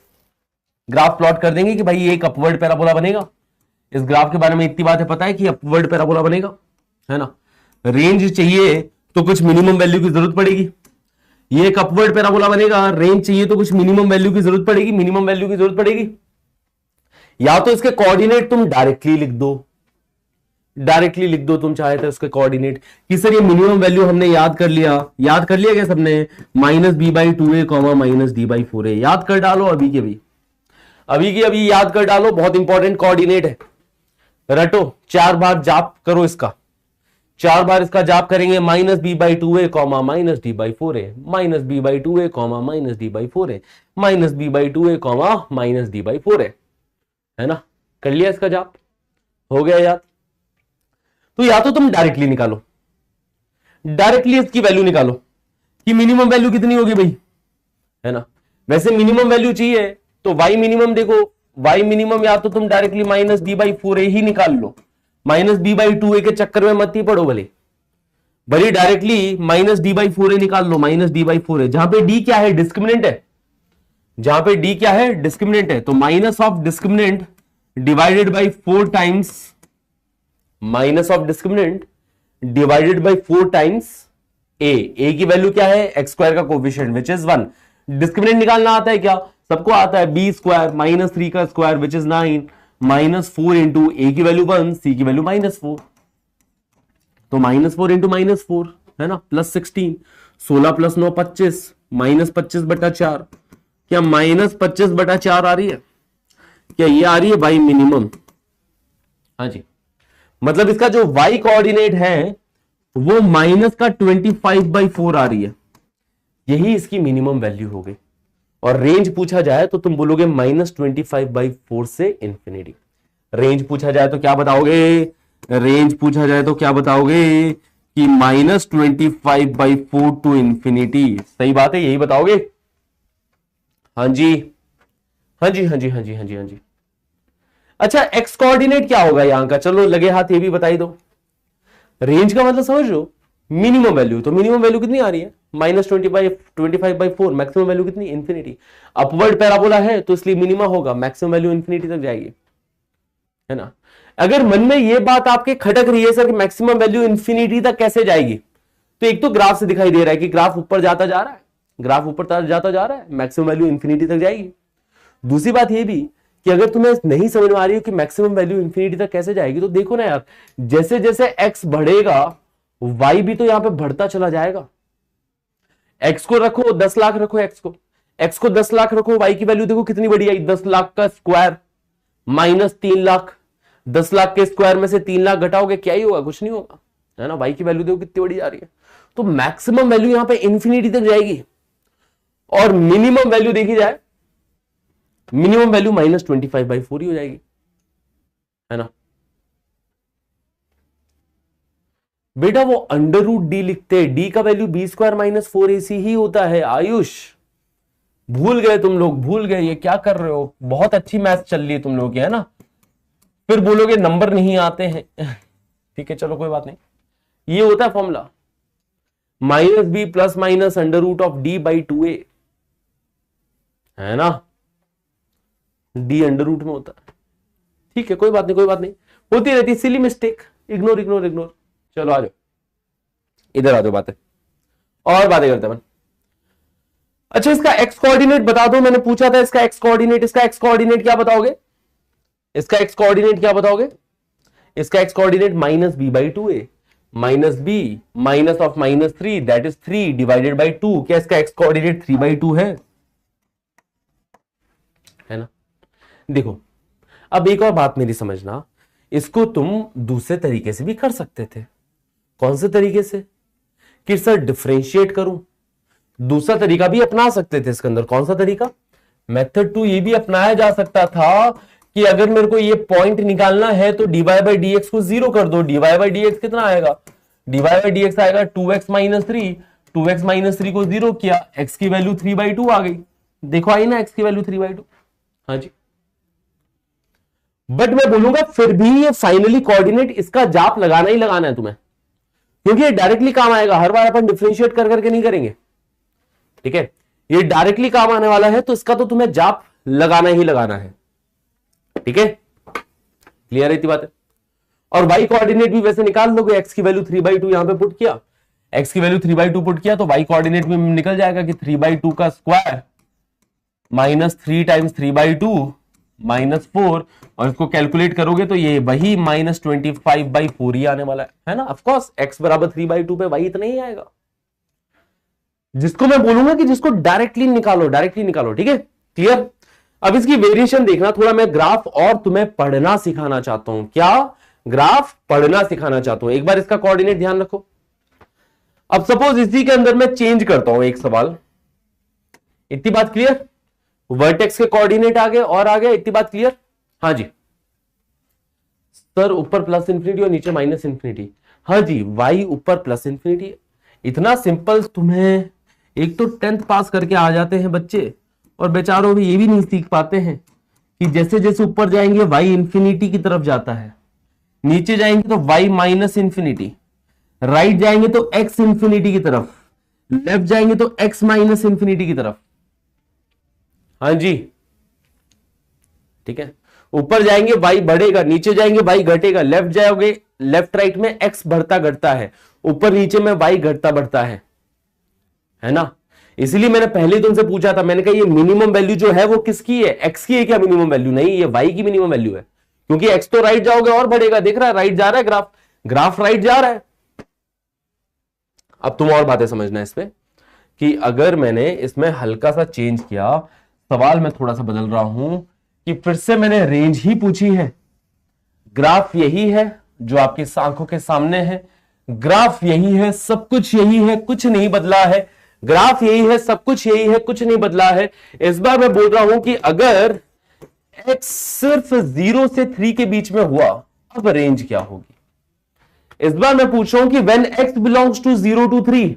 ग्राफ प्लॉट कर देंगे कि भाई ये एक अपवर्ड पैराबोला बनेगा। इस ग्राफ के बारे में इतनी बात है पता है कि अपवर्ड पैराबोला बनेगा, है ना। रेंज चाहिए तो कुछ मिनिमम वैल्यू की जरूरत पड़ेगी। ये एक अपवर्ड पैराबोला बनेगा, रेंज चाहिए तो कुछ मिनिमम वैल्यू की जरूरत पड़ेगी, मिनिमम वैल्यू की जरूरत पड़ेगी। या तो इसके कोऑर्डिनेट तुम डायरेक्टली लिख दो, डायरेक्टली लिख दो तुम चाहे तो इसके कोऑर्डिनेट कि सर ये मिनिमम वैल्यू हमने याद कर लिया क्या सबने, minus b by two a comma minus d by four a. याद कर डालो अभी की अभी याद कर डालो, बहुत इंपॉर्टेंट कोऑर्डिनेट है। रटो, 4 बार जाप करो इसका, 4 बार इसका जाप करेंगे, minus b by two a comma minus d by four a, minus b by two a comma minus d by four a, minus b by two a comma minus d by four a, है ना। कर लिया इसका जाप, हो गया याद। तो या तो तुम डायरेक्टली निकालो, डायरेक्टली इसकी वैल्यू निकालो कि मिनिमम वैल्यू कितनी होगी भाई, है ना। वैसे मिनिमम वैल्यू चाहिए तो y मिनिमम देखो, y मिनिमम या तो तुम directly minus d by four a ही निकाल लो, minus d by two a के चक्कर में मत ही पड़ो, भले directly minus d by four a निकाल लो, minus d by four a, जहां पे d क्या है, डिस्क्रिमिनेंट है, जहां पे d क्या है, डिस्क्रिमिनेंट है। तो minus of discriminant divided by 4 times, minus of discriminant divided by 4 times a की वैल्यू क्या है, एक्स स्क्वायर का कोफिशिएंट विच इज 1। डिस्क्रिमिनेंट निकालना आता है क्या, सबको आता है, बी स्क्वायर माइनस 3 का square which is 9 minus 4 into a की वैल्यू 1, सी की वैल्यू माइनस 4, तो माइनस 4 इंटू माइनस 4, है ना, प्लस 16, 16 प्लस 9 25, माइनस 25 बटा 4, क्या माइनस 25 बटा 4 आ रही है, क्या ये आ रही है भाई मिनिमम, हाँ जी। मतलब इसका जो y कोऑर्डिनेट है वो माइनस का 25/4 आ रही है, यही इसकी मिनिमम वैल्यू हो गई। और रेंज पूछा जाए तो तुम बोलोगे माइनस 25/4 से इंफिनिटी। रेंज पूछा जाए तो क्या बताओगे, रेंज पूछा जाए तो क्या बताओगे कि माइनस 25/4 टू इंफिनिटी। सही बात है, यही बताओगे। हाँ जी, हाँ जी, हाँ जी, हाँ जी, हाँ जी, हाँ जी। अच्छा, एक्स कोऑर्डिनेट क्या होगा यहां का, चलो लगे हाथ ये भी बताई दो। रेंज का मतलब समझ लो, मिनिमम वैल्यू, तो मिनिमम वैल्यू कितनी आ रही है, माइनस 25/4, मैक्सिमम वैल्यू कितनी, इंफिनिटी। अपवर्ड पैराबोला है तो इसलिए मिनिमम होगा, मैक्सिमम वैल्यू इंफिनिटी तक जाएगी, है ना। अगर मन में ये बात आपके खटक रही है सर कि मैक्सिमम वैल्यू इंफिनिटी तक कैसे जाएगी, तो एक तो ग्राफ से दिखाई दे रहा है कि ग्राफ ऊपर जाता जा रहा है, ग्राफ ऊपर जाता जा रहा है, मैक्सिमम वैल्यू इंफिनिटी तक जाएगी। दूसरी बात ये भी कि अगर तुम्हें नहीं समझ में आ रही है कि मैक्सिमम वैल्यू इंफिनिटी तक कैसे जाएगी, तो देखो ना यार, जैसे जैसे x बढ़ेगा y भी तो यहां पे बढ़ता चला जाएगा। x को रखो 10 लाख रखो, x को 10 लाख रखो, y की वैल्यू देखो कितनी बड़ी आई, 10 लाख का स्क्वायर माइनस 3 लाख, 10 लाख के स्क्वायर में से 3 लाख घटाओगे क्या ही होगा, कुछ नहीं होगा, है ना। y की वैल्यू देखो कितनी बड़ी जा रही है, तो मैक्सिमम वैल्यू यहां पे इंफिनिटी तक जाएगी। और मिनिमम वैल्यू देखी जाए, मिनिमम वैल्यू माइनस 25/4 ही हो जाएगी, है ना। बेटा वो अंडर रूट डी लिखते हैं, डी का value b square minus 4ac ही होता है। आयुष भूल गए तुम लोग, भूल गए, ये क्या कर रहे हो, बहुत अच्छी मैथ चल रही है तुम लोगों की, है ना। फिर बोलोगे नंबर नहीं आते हैं ठीक है, चलो कोई बात नहीं, ये होता है formula, minus b plus minus under root of d by 2a, है ना, डी अंडर रूट में होता है। ठीक है, कोई बात नहीं, कोई बात नहीं, होती रहती silly mistake, ignore ignore ignore. चलो आ जाओ, इधर आ जाओ, बातें और बातें करते हैं। अच्छा, इसका एक्स कोऑर्डिनेट बता दो, मैंने पूछा था इसका एक्स कोऑर्डिनेट, इसका एक्स कोऑर्डिनेट क्या बताओगे, इसका एक्स कोऑर्डिनेट क्या बताओगे, इसका x coordinate minus b by 2a, minus b minus of minus 3 that is 3 divided by 2। क्या इसका एक्स कोऑर्डिनेट 3/2 है ना। देखो अब एक और बात मेरी समझना, इसको तुम दूसरे तरीके से भी कर सकते थे। कौन से तरीके से, कि सर डिफरेंशिएट करूं, दूसरा तरीका भी अपना सकते थे इसके अंदर। कौन सा तरीका, मेथड 2 ये भी अपनाया जा सकता था कि अगर मेरे को ये पॉइंट निकालना है तो dy बाई डी एक्स को 0 कर दो। dy बाई डी एक्स कितना आएगा, dy बाई डी एक्स आएगा 2x माइनस 3, 2x माइनस 3 को 0 किया, x की वैल्यू 3/2 आ गई। देखो आई ना x की वैल्यू 3/2, हाँ जी। बट मैं बोलूंगा फिर भी ये फाइनली कोऑर्डिनेट इसका जाप लगाना ही लगाना है तुम्हें, क्योंकि ये डायरेक्टली काम आएगा, हर बार अपन डिफरेंशिएट कर करके नहीं करेंगे, ठीक है, ये डायरेक्टली काम आने वाला है, तो इसका तो तुम्हें जाप लगाना ही लगाना है, ठीक है, क्लियर है इतनी बात है। और y कोऑर्डिनेट भी वैसे निकाल लोगे, x की वैल्यू 3/2 यहां पे पुट किया, x की वैल्यू 3/2 पुट किया, तो y कोऑर्डिनेट में निकल जाएगा कि 3/2 का स्क्वायर माइनस 3 टाइम्स 3/2 माइनस 4, और इसको कैलकुलेट करोगे तो ये वही माइनस 25/4 ही आने वाला है ना। ऑफकोर्स x बराबर 3/2 पे y इतना ही आएगा, जिसको मैं बोलूंगा कि जिसको डायरेक्टली निकालो, डायरेक्टली निकालो, ठीक है, क्लियर। अब इसकी वेरिएशन देखना, थोड़ा मैं ग्राफ और तुम्हें पढ़ना सिखाना चाहता हूं। क्या? ग्राफ पढ़ना सिखाना चाहता हूं। एक बार इसका कोऑर्डिनेट ध्यान रखो। अब सपोज इसी के अंदर मैं चेंज करता हूं एक सवाल, इतनी बात क्लियर। वर्टेक्स के कोऑर्डिनेट आ गए और आ गए, इतनी बात क्लियर। हाँ जी सर, ऊपर प्लस इंफिनिटी और नीचे माइनस इंफिनिटी। हाँ जी, y ऊपर प्लस इंफिनिटी। इतना सिंपल तुम्हें एक तो 10th पास करके आ जाते हैं बच्चे, और बेचारों भी ये भी नहीं सीख पाते हैं कि जैसे जैसे ऊपर जाएंगे y इंफिनिटी की तरफ जाता है, नीचे जाएंगे तो y माइनस इंफिनिटी, राइट जाएंगे तो x इंफिनिटी की तरफ, लेफ्ट जाएंगे तो x माइनस इंफिनिटी की तरफ। हाँ जी ठीक है, ऊपर जाएंगे y बढ़ेगा, नीचे जाएंगे y घटेगा, लेफ्ट जाओगे लेफ्ट राइट में x बढ़ता घटता है, ऊपर नीचे में y घटता बढ़ता है ना। इसलिए मैंने पहले तुमसे पूछा था, मैंने कहा ये मिनिमम वैल्यू जो है वो किसकी है? x की है क्या मिनिमम वैल्यू? नहीं, ये y की मिनिमम वैल्यू है, क्योंकि x तो राइट जाओगे और बढ़ेगा, देख रहा है राइट जा रहा है ग्राफ, ग्राफ राइट जा रहा है। अब तुम और बातें समझना इसमें कि अगर मैंने इसमें हल्का सा चेंज किया, सवाल मैं थोड़ा सा बदल रहा हूं कि फिर से मैंने रेंज ही पूछी है, ग्राफ यही है जो आपकी आंखों के सामने है, ग्राफ यही है, सब कुछ यही है, कुछ नहीं बदला है, ग्राफ यही है, सब कुछ यही है, कुछ नहीं बदला है। इस बार मैं बोल रहा हूं कि अगर x सिर्फ 0 से 3 के बीच में हुआ, अब रेंज क्या होगी? इस बार मैं पूछ रहा हूं कि when x belongs to 0 to 3,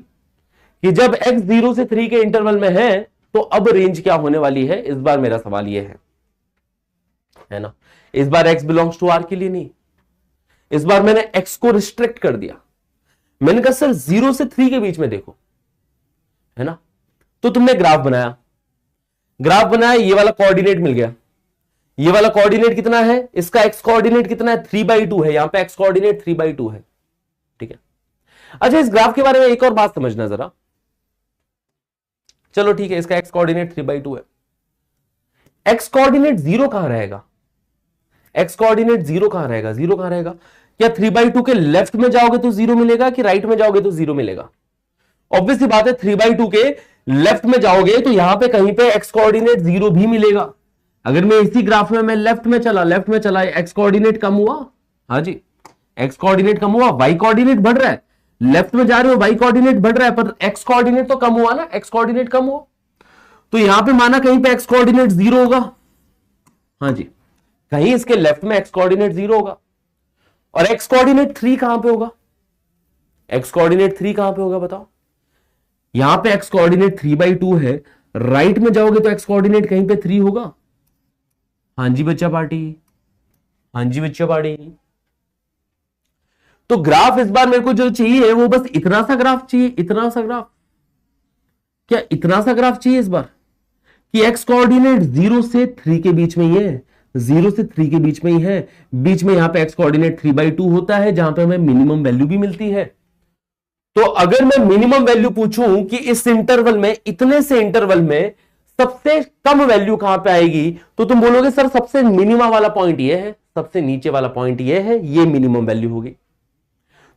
कि जब x 0 से 3 के इंटरवल में है तो अब रेंज क्या होने वाली है? इस बार मेरा सवाल यह है ना। इस बार x बिलोंग्स टू r के लिए नहीं, इस बार मैंने x को रिस्ट्रिक्ट कर दिया, मैंने कहा सर 0 से 3 के बीच में देखो, है ना। तो तुमने ग्राफ बनाया, ग्राफ बनाया, ये वाला कोऑर्डिनेट मिल गया, ये वाला कोऑर्डिनेट कितना है? इसका x कोऑर्डिनेट कितना है? 3/2 है, यहां पे x कोऑर्डिनेट 3/2 है, ठीक है। अच्छा, इस ग्राफ के बारे में एक और बात समझना जरा, चलो ठीक है, इसका x कोऑर्डिनेट 3/2 है, x कोऑर्डिनेट 0 कहां रहेगा? x कोऑर्डिनेट 0 कहां रहेगा? 0 कहां रहेगा? क्या 3/2 के लेफ्ट में जाओगे तो 0 मिलेगा कि राइट में जाओगे तो 0 मिलेगा? ऑब्वियस सी बात है, 3/2 के लेफ्ट में जाओगे तो यहां पे कहीं पे x कोऑर्डिनेट 0 भी मिलेगा। अगर मैं इसी ग्राफ में मैं लेफ्ट में चला x कोऑर्डिनेट कम हुआ, हाँ जी x कोऑर्डिनेट कम हुआ, y कोऑर्डिनेट बढ़ रहा है, लेफ्ट में जा रहे हो y कोऑर्डिनेट बढ़ रहा है, पर x कोऑर्डिनेट तो कम हुआ ना, x कोऑर्डिनेट कम हुआ, तो यहां पे माना कहीं पे x कोऑर्डिनेट 0 होगा, हाँ जी, कहीं इसके लेफ्ट में x कोऑर्डिनेट 0 होगा, और x कोऑर्डिनेट 3 कहां पे होगा? x कोऑर्डिनेट 3 कहां पे होगा बताओ? यहां पे x कोऑर्डिनेट 3/2 है, राइट में जाओगे तो x कोऑर्डिनेट कहीं पे 3 होगा। हाँ जी बच्चा पार्टी, हाँ जी बच्चा पार्टी। तो ग्राफ इस बार मेरे को जो चाहिए वो बस इतना सा ग्राफ चाहिए, इतना सा ग्राफ, क्या इतना सा ग्राफ चाहिए इस बार कि x कोऑर्डिनेट 0 से 3 के बीच में ही है, 0 से 3 के बीच में ही है, बीच में यहां पे x कोऑर्डिनेट 3/2 होता है, जहां पे हमें मिनिमम वैल्यू भी मिलती है। तो अगर मैं मिनिमम वैल्यू पूछूं कि इस इंटरवल में, इतने से इंटरवल में सबसे कम वैल्यू कहां पे आएगी, तो तुम बोलोगे सर सबसे मिनिमम वाला पॉइंट ये है, सबसे नीचे वाला पॉइंट ये है, ये मिनिमम वैल्यू होगी।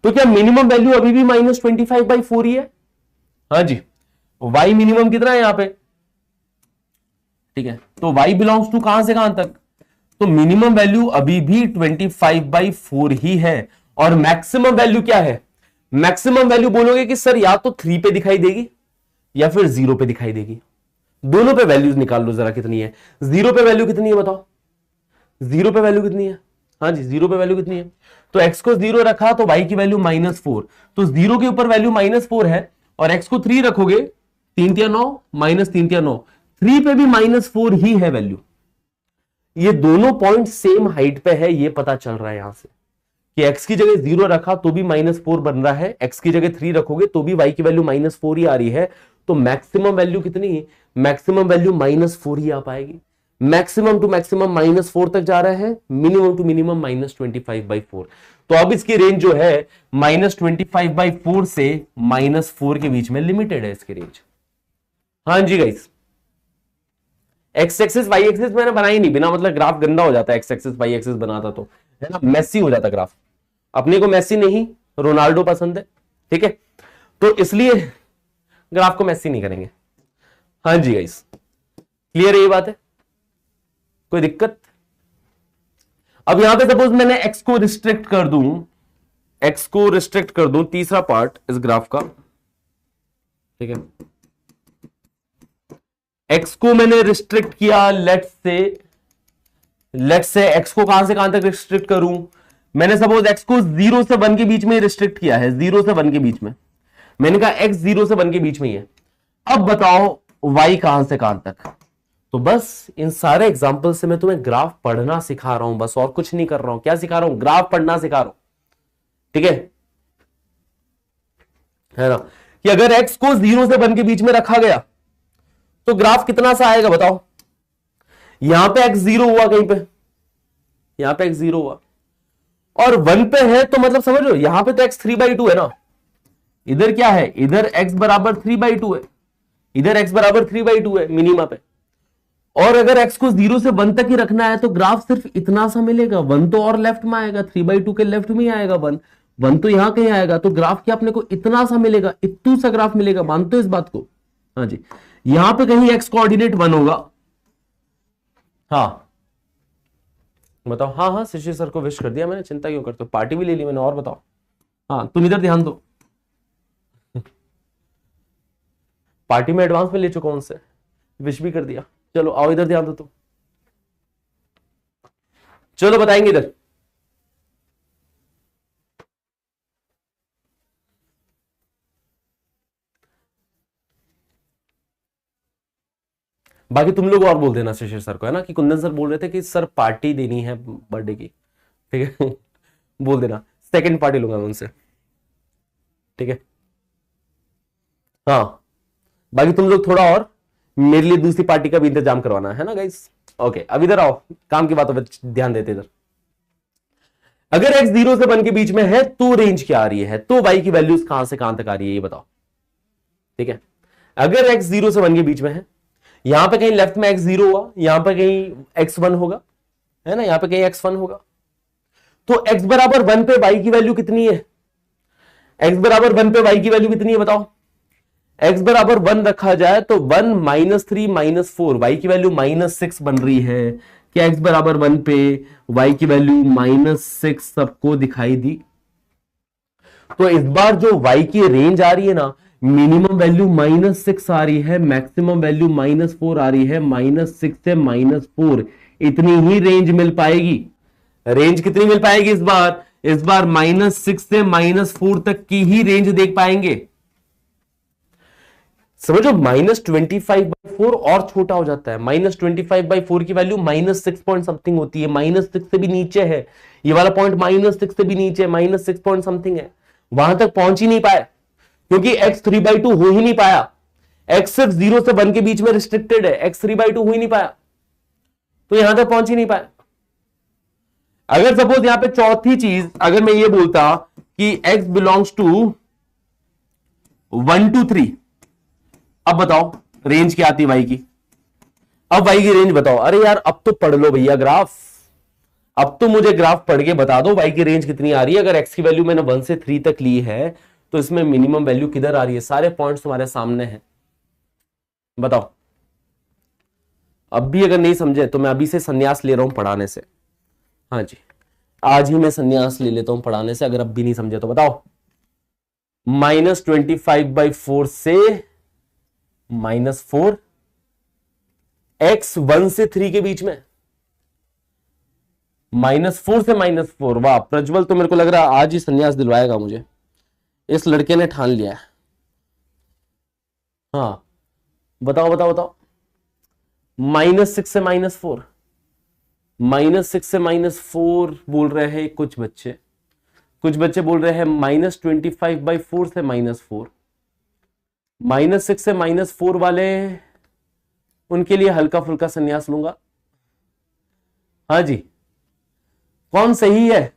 तो क्या मिनिमम वैल्यू अभी भी -25/4 ही है? हाँ जी, y मिनिमम कितना है यहां पे? ठीक है, तो y बिलोंग्स टू कहां से कहां तक? तो मिनिमम वैल्यू अभी भी 25/4 ही है, और मैक्सिमम वैल्यू क्या है? मैक्सिमम वैल्यू बोलोगे कि सर या तो 3 पे दिखाई देगी या फिर 0 पे दिखाई देगी, दोनों पे वैल्यूज निकाल लो जरा कितनी है। 0 पे वैल्यू कितनी है बताओ? 0 पे वैल्यू कितनी है? हाँ जी, 0 पे वैल्यू कितनी है? तो x को 0 रखा तो y की वैल्यू -4, तो 0 के ऊपर वैल्यू -4 है, और x को 3 रखोगे, 3 या 9 -3 या 9, 3 पे भी -4 ही है वैल्यू। ये दोनों पॉइंट सेम हाइट पे है, ये पता चल रहा है यहां से कि x की जगह 0 रखा तो भी -4 बन रहा है, x की जगह 3 रखोगे तो भी y की वैल्यू -4 ही आ रही है, तो मैक्सिमम वैल्यू कितनी है? मैक्सिमम वैल्यू -4 ही आ पाएगी। मैक्सिमम टू मैक्सिमम -4 तक जा रहा है, मिनिमम टू मिनिमम -25/4। तो अब इसकी रेंज जो है -25/4 से -4 के बीच में लिमिटेड है इसकी रेंज। हाँ जी guys, x axis y axis मैंने बनाई नहीं, बिना मतलब ग्राफ गंदा हो जाता है, एक्स एक्सिस वाई एक्सिस बनाता तो, है ना, मेसी हो जाता ग्राफ। अपने को मेसी नहीं, रोनाल्डो पसंद है, ठीक है, तो इसलिए ग्राफ को मेसी नहीं करेंगे। हाँ जी गाइस, क्लियर है ये बात है, कोई दिक्कत? अब यहां पे सपोज मैंने एक्स को रिस्ट्रिक्ट कर दूं, एक्स को रिस्ट्रिक्ट कर दूं, तीसरा पार्ट इस ग्राफ का, ठीक है, एक्स को मैंने रिस्ट्रिक्ट किया, लेट्स से एक्स को कहां से कहां तक रिस्ट्रिक्ट करूं? मैंने सपोज एक्स को 0 से 1 के बीच में रिस्ट्रिक्ट किया है, 0 से 1 के बीच में, मैंने कहा एक्स 0 से 1 के बीच में ही है। अब बताओ वाई कहां से कहां तक? तो बस इन सारे एग्जांपल से मैं तुम्हें ग्राफ पढ़ना सिखा रहा हूं, बस और कुछ नहीं कर रहा हूं। क्या सिखा रहा हूं? ग्राफ पढ़ना सिखा रहा हूं, ठीक है ना, कि अगर एक्स को 0 से 1 के बीच में रखा गया तो ग्राफ कितना सा आएगा बताओ? यहां पे एक्स 0 हुआ, कहीं पे यहां पे एक्स 0 हुआ और 1 पे है, तो मतलब समझ लो यहां पे तो एक्स 3/2 है ना, इधर क्या है, इधर एक्स बराबर 3/2 है, इधर एक्स बराबर 3/2 है मिनिमा पे। और अगर एक्स को 0 से 1 तक ही रखना है तो ग्राफ सिर्फ इतना सा मिलेगा, 1 तो और लेफ्ट में आएगा, 3/2 के लेफ्ट में ही आएगा, 1 तो यहां कहीं आएगा, तो ग्राफ क्या अपने को इतना सा मिलेगा, इतू सा ग्राफ मिलेगा, मानते हो इस बात को? हाँ जी, यहां पे कहीं एक्स कोऑर्डिनेट 1 होगा। हाँ बताओ, हाँ हाँ शिशिर सर को विश कर दिया मैंने, चिंता क्यों करते हो, पार्टी भी ले ली मैंने। और बताओ, हाँ तुम इधर ध्यान दो, पार्टी में एडवांस में ले चुका हूं उनसे, विश भी कर दिया। चलो आओ इधर ध्यान दो तुम, चलो बताएंगे इधर। बाकी तुम लोग और बोल देना शिशिर सर को, है ना, कि कुंदन सर बोल रहे थे कि सर पार्टी देनी है बर्थडे की, ठीक है बोल देना, सेकंड पार्टी लूंगा मैं उनसे, ठीक है। हाँ बाकी तुम लोग थोड़ा और मेरे लिए दूसरी पार्टी का भी इंतजाम करवाना है ना गाइस। ओके अब इधर आओ, काम की बातों पर ध्यान देते इधर। अगर x 0 से 1 के बीच में है तो रेंज क्या आ रही है, तो y की वैल्यूज कहां से कहां तक आ रही है ये बताओ, ठीक है। अगर x 0 से 1 के बीच में है, यहां पे कहीं लेफ्ट में x 0 हुआ, यहां पे कहीं x 1 होगा, है ना, यहां पे कहीं x 1 होगा, तो x बराबर 1 पे y की वैल्यू कितनी है? x बराबर 1 पे y की वैल्यू कितनी है बताओ? x बराबर 1 रखा जाए तो 1 -3 -4, y की वैल्यू -6 बन रही है। क्या x बराबर 1 पे y की वैल्यू -6 सबको दिखाई दी? तो इस बार जो y की रेंज आ रही है ना, मिनिमम वैल्यू -6 आ रही है, मैक्सिमम वैल्यू -4 आ रही है, -6 से -4 इतनी ही रेंज मिल पाएगी। रेंज कितनी मिल पाएगी इस बार? इस बार -6 से -4 तक की ही रेंज देख पाएंगे। समझो -25/4 और छोटा हो जाता है, -25/4 की वैल्यू -6 पॉइंट समथिंग होती है, -6 से भी नीचे है, ये वाला पॉइंट -6 से भी नीचे, -6 पॉइंट समथिंग है, वहां तक पहुंच ही नहीं पाया क्योंकि x 3/2 हो ही नहीं पाया। x सिर्फ 0 से 1 के बीच में रिस्ट्रिक्टेड है, x 3/2 हो ही नहीं पाया, तो यहां तक पहुंच ही नहीं पाया। अगर सपोज यहां पे चौथी चीज अगर मैं ये बोलता कि x बिलोंग्स टू 1 to 3, अब बताओ रेंज क्या आती है वाई की? अब वाई की रेंज बताओ। अरे यार अब तो पढ़ लो भैया ग्राफ, अब तो मुझे ग्राफ पढ़ के बता दो वाई की रेंज कितनी आ रही है। अगर एक्स की वैल्यू मैंने 1 से 3 तक ली है तो इसमें मिनिमम वैल्यू किधर आ रही है? सारे पॉइंट्स तुम्हारे सामने हैं, बताओ। अब भी अगर नहीं समझे तो मैं अभी से संन्यास ले रहा हूं पढ़ाने से। हाँ जी आज ही मैं संन्यास ले लेता हूं पढ़ाने से, अगर अब भी नहीं समझे तो बताओ। -25/4 से -4, x 1 से 3 के बीच में, -4 से -4। वाह प्रज्वल तो मेरे को लग रहा है आज ही संन्यास दिलवाएगा मुझे, इस लड़के ने ठान लिया है। हाँ बताओ बताओ बताओ। -6 से -4, -6 से -4 बोल रहे हैं कुछ बच्चे, कुछ बच्चे बोल रहे हैं -25/4 से -4, -6 से -4 वाले, उनके लिए हल्का फुल्का संन्यास लूंगा। हाँ जी, कौन सही है?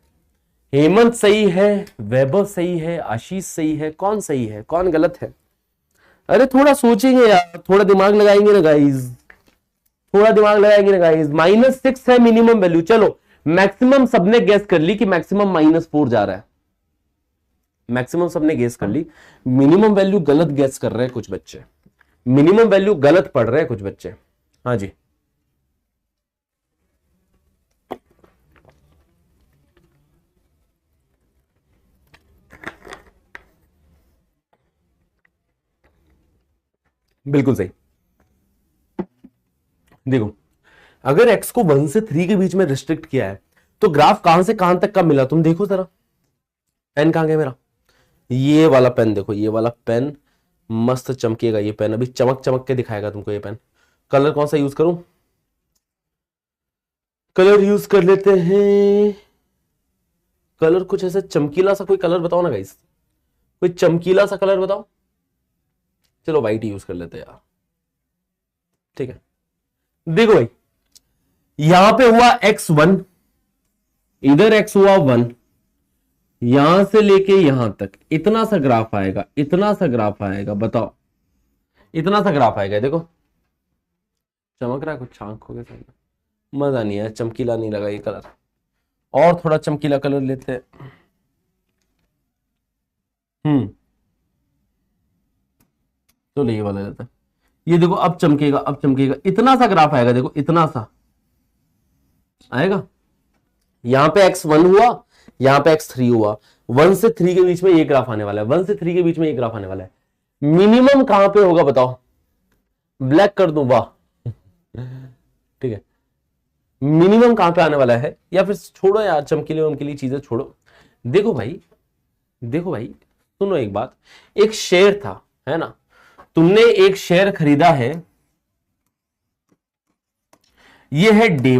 हेमंत सही है, वैभव सही है, आशीष सही है, कौन सही है कौन गलत है? अरे थोड़ा सोचेंगे यार, थोड़ा दिमाग लगाएंगे ना गाइस, थोड़ा दिमाग लगाएंगे ना गाइस। -6 है मिनिमम वैल्यू, चलो मैक्सिमम सबने गेस कर ली कि मैक्सिमम -4 जा रहा है, मैक्सिमम सबने गेस कर ली। मिनिमम वैल्यू गलत गेस कर रहे हैं कुछ बच्चे, मिनिमम वैल्यू गलत पढ़ रहे हैं कुछ बच्चे। हाँ जी, बिल्कुल सही। देखो, अगर x को 1 से 3 के बीच में रिस्ट्रिक्ट किया है तो ग्राफ कहां से कहां तक का मिला, तुम देखो जरा। पेन कहां गया मेरा? ये वाला पेन देखो, ये वाला पेन मस्त चमकेगा, ये पेन अभी चमक चमक के दिखाएगा तुमको ये पेन। कलर कौन सा यूज करूं? कलर यूज कर लेते हैं, कलर कुछ ऐसा चमकीला सा कोई कलर बताओ ना गाइस, कोई चमकीला सा कलर बताओ। चलो व्हाइट यूज कर लेते हैं यार, ठीक है। देखो भाई, यहां पे हुआ x1, इधर x हुआ 1, यहां से लेके यहां तक इतना सा ग्राफ आएगा, इतना सा ग्राफ आएगा, बताओ इतना सा ग्राफ आएगा। देखो चमक रहा है कुछ आंखों के सामने, मजा नहीं है, चमकीला नहीं लगा ये कलर, और थोड़ा चमकीला कलर लेते हैं। तो ये वाला लेते हैं, ये देखो अब चमकेगा, अब चमकेगा, इतना सा ग्राफ आएगा, देखो इतना सा आएगा। यहां पे x1 हुआ, यहां पे x3 हुआ, 1 से 3 के बीच में ये ग्राफ आने वाला है, 1 से 3 के बीच में ये ग्राफ आने वाला है। मिनिमम कहां पे होगा बताओ? ब्लैक कर दूं, वाह ठीक है। मिनिमम कहां पे आने वाला है, या फिर छोड़ो यार चमकीले वमकीली चीजें छोड़ो। देखो भाई, देखो भाई सुनो एक बात, एक शेयर था, है ना, तुमने एक शेयर खरीदा है, ये है डे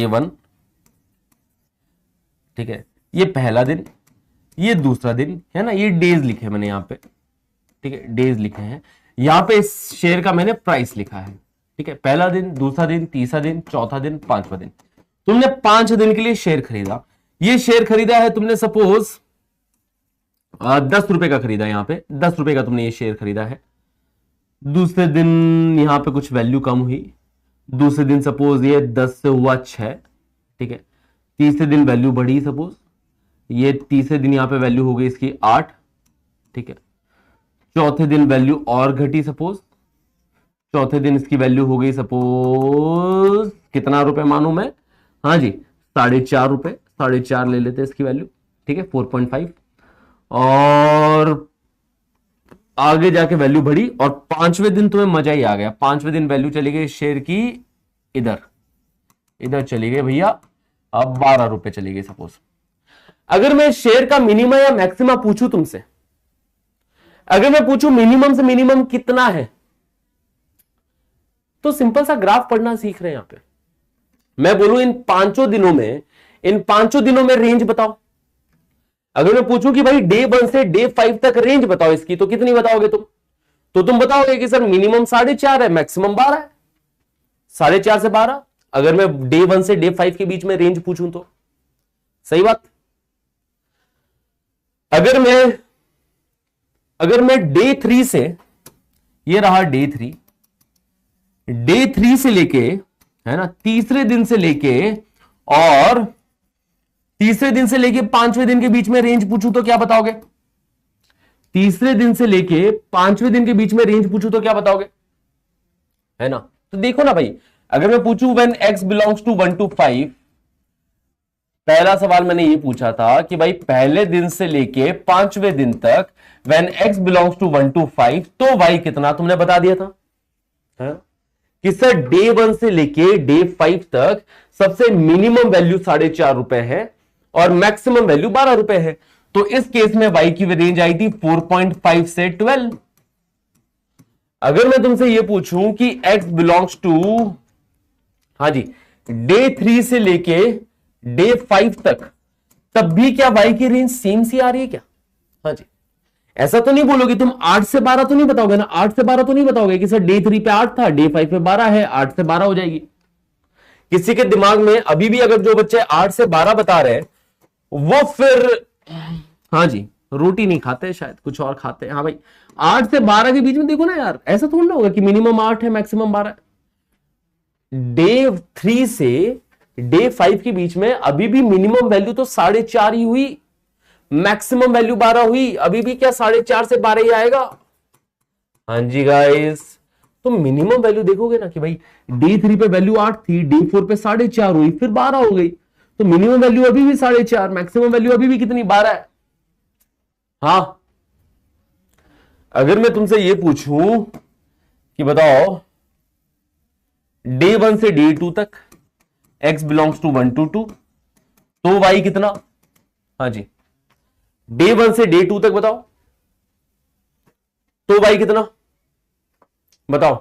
वन, ठीक है, ये पहला दिन, ये दूसरा दिन, है ना, ये डेज लिखे मैंने यहां पे, ठीक है, डेज लिखे हैं। यहां पे इस शेयर का मैंने प्राइस लिखा है, ठीक है, पहला दिन, दूसरा दिन, तीसरा दिन, चौथा दिन, पांचवा दिन। तुमने 5 दिन के लिए शेयर खरीदा, ये शेयर खरीदा है तुमने सपोज 10 रुपए का खरीदा, यहां पे 10 रुपए का तुमने ये शेयर खरीदा है। दूसरे दिन यहां पे कुछ वैल्यू कम हुई, दूसरे दिन सपोज ये 10 से हुआ 6, ठीक है, तीसरे दिन वैल्यू बढ़ी, सपोज ये तीसरे दिन यहां पे वैल्यू हो गई इसकी 8, ठीक है, चौथे दिन वैल्यू और घटी, सपोज चौथे दिन इसकी वैल्यू हो गई सपोज कितना रुपए मानू मैं, हाँ जी 4.5 रुपए, 4.5 ले लेते हैं इसकी वैल्यू, ठीक है, 4.5, और आगे जाके वैल्यू बढ़ी, और 5वें दिन तुम्हें मजा ही आ गया, 5वें दिन वैल्यू चली गई शेयर की इधर, इधर चली गई भैया, अब 12 रुपए चली गई सपोज। अगर मैं शेयर का मिनिमम या मैक्सिमा पूछूं तुमसे, अगर मैं पूछूं मिनिमम से मिनिमम कितना है, तो सिंपल सा ग्राफ पढ़ना सीख रहे हैं यहां पे। मैं बोलूं इन 5 दिनों में, इन 5 दिनों में रेंज बताओ। अगर मैं पूछूं कि भाई डे 1 से डे 5 तक रेंज बताओ इसकी, तो कितनी बताओगे तुम? तो तुम बताओगे कि सर मिनिमम 4.5 है, मैक्सिमम 12 है, 4.5 से 12। अगर मैं डे 1 से डे 5 के बीच में रेंज पूछूं तो सही बात। अगर मैं डे 3 से, ये रहा डे 3, डे 3 से लेके, है ना, तीसरे दिन से लेके, और तीसरे दिन से लेके 5वें दिन के बीच में रेंज पूछूं तो क्या बताओगे? तीसरे दिन से लेके 5वें दिन के बीच में रेंज पूछूं तो क्या बताओगे? है ना, तो देखो ना भाई, अगर मैं पूछूं when x belongs to 1 to 5, पहला सवाल मैंने ये पूछा था कि भाई पहले दिन से लेके 5वें दिन तक when x belongs to 1 to 5, तो y कितना, तुमने बता दिया था, है? कि सर डे 1 से लेके डे 5 तक सबसे मिनिमम वैल्यू 4.5 रुपए है और मैक्सिमम वैल्यू 12 रुपए है। तो इस केस में y की रेंज आई थी 4.5 से 12। अगर मैं तुमसे यह पूछूं कि x बिलोंग्स टू, हाँ जी, डे 3 से लेके डे 5 तक तब भी क्या y की रेंज सेम सी आ रही है क्या? हाँ जी, ऐसा तो नहीं बोलोगे तुम 8 से 12 तो नहीं बताओगे ना, 8 से 12 तो नहीं बताओगे कि सर डे 3 पे 8 था, डे 5 पे 12 है, 8 से 12 हो जाएगी। किसी के दिमाग में अभी भी अगर जो बच्चे 8 से 12 बता रहे हैं वो फिर हाँ जी रोटी नहीं खाते, शायद कुछ और खाते हैं। हाँ भाई 8 से 12 के बीच में देखो ना यार, ऐसा थोड़ा ना होगा कि मिनिमम 8 है मैक्सिमम 12 है। डे 3 से डे 5 के बीच में अभी भी मिनिमम वैल्यू तो 4.5 ही हुई, मैक्सिमम वैल्यू 12 हुई, अभी भी क्या 4.5 से 12 ही आएगा। हाँ जी गाइस, तो मिनिमम वैल्यू देखोगे ना कि भाई डे 3 पे वैल्यू 8 थी, डे 4 पे 4.5 हुई, फिर 12 हो गई, तो मिनिमम वैल्यू अभी भी 4.5, मैक्सिमम वैल्यू अभी भी कितनी 12 है। हाँ, अगर मैं तुमसे ये पूछूं कि बताओ डे 1 से डे 2 तक x बिलोंग्स टू 1 to 2, तो y कितना? हाँ जी, डे 1 से डे 2 तक बताओ तो y कितना? बताओ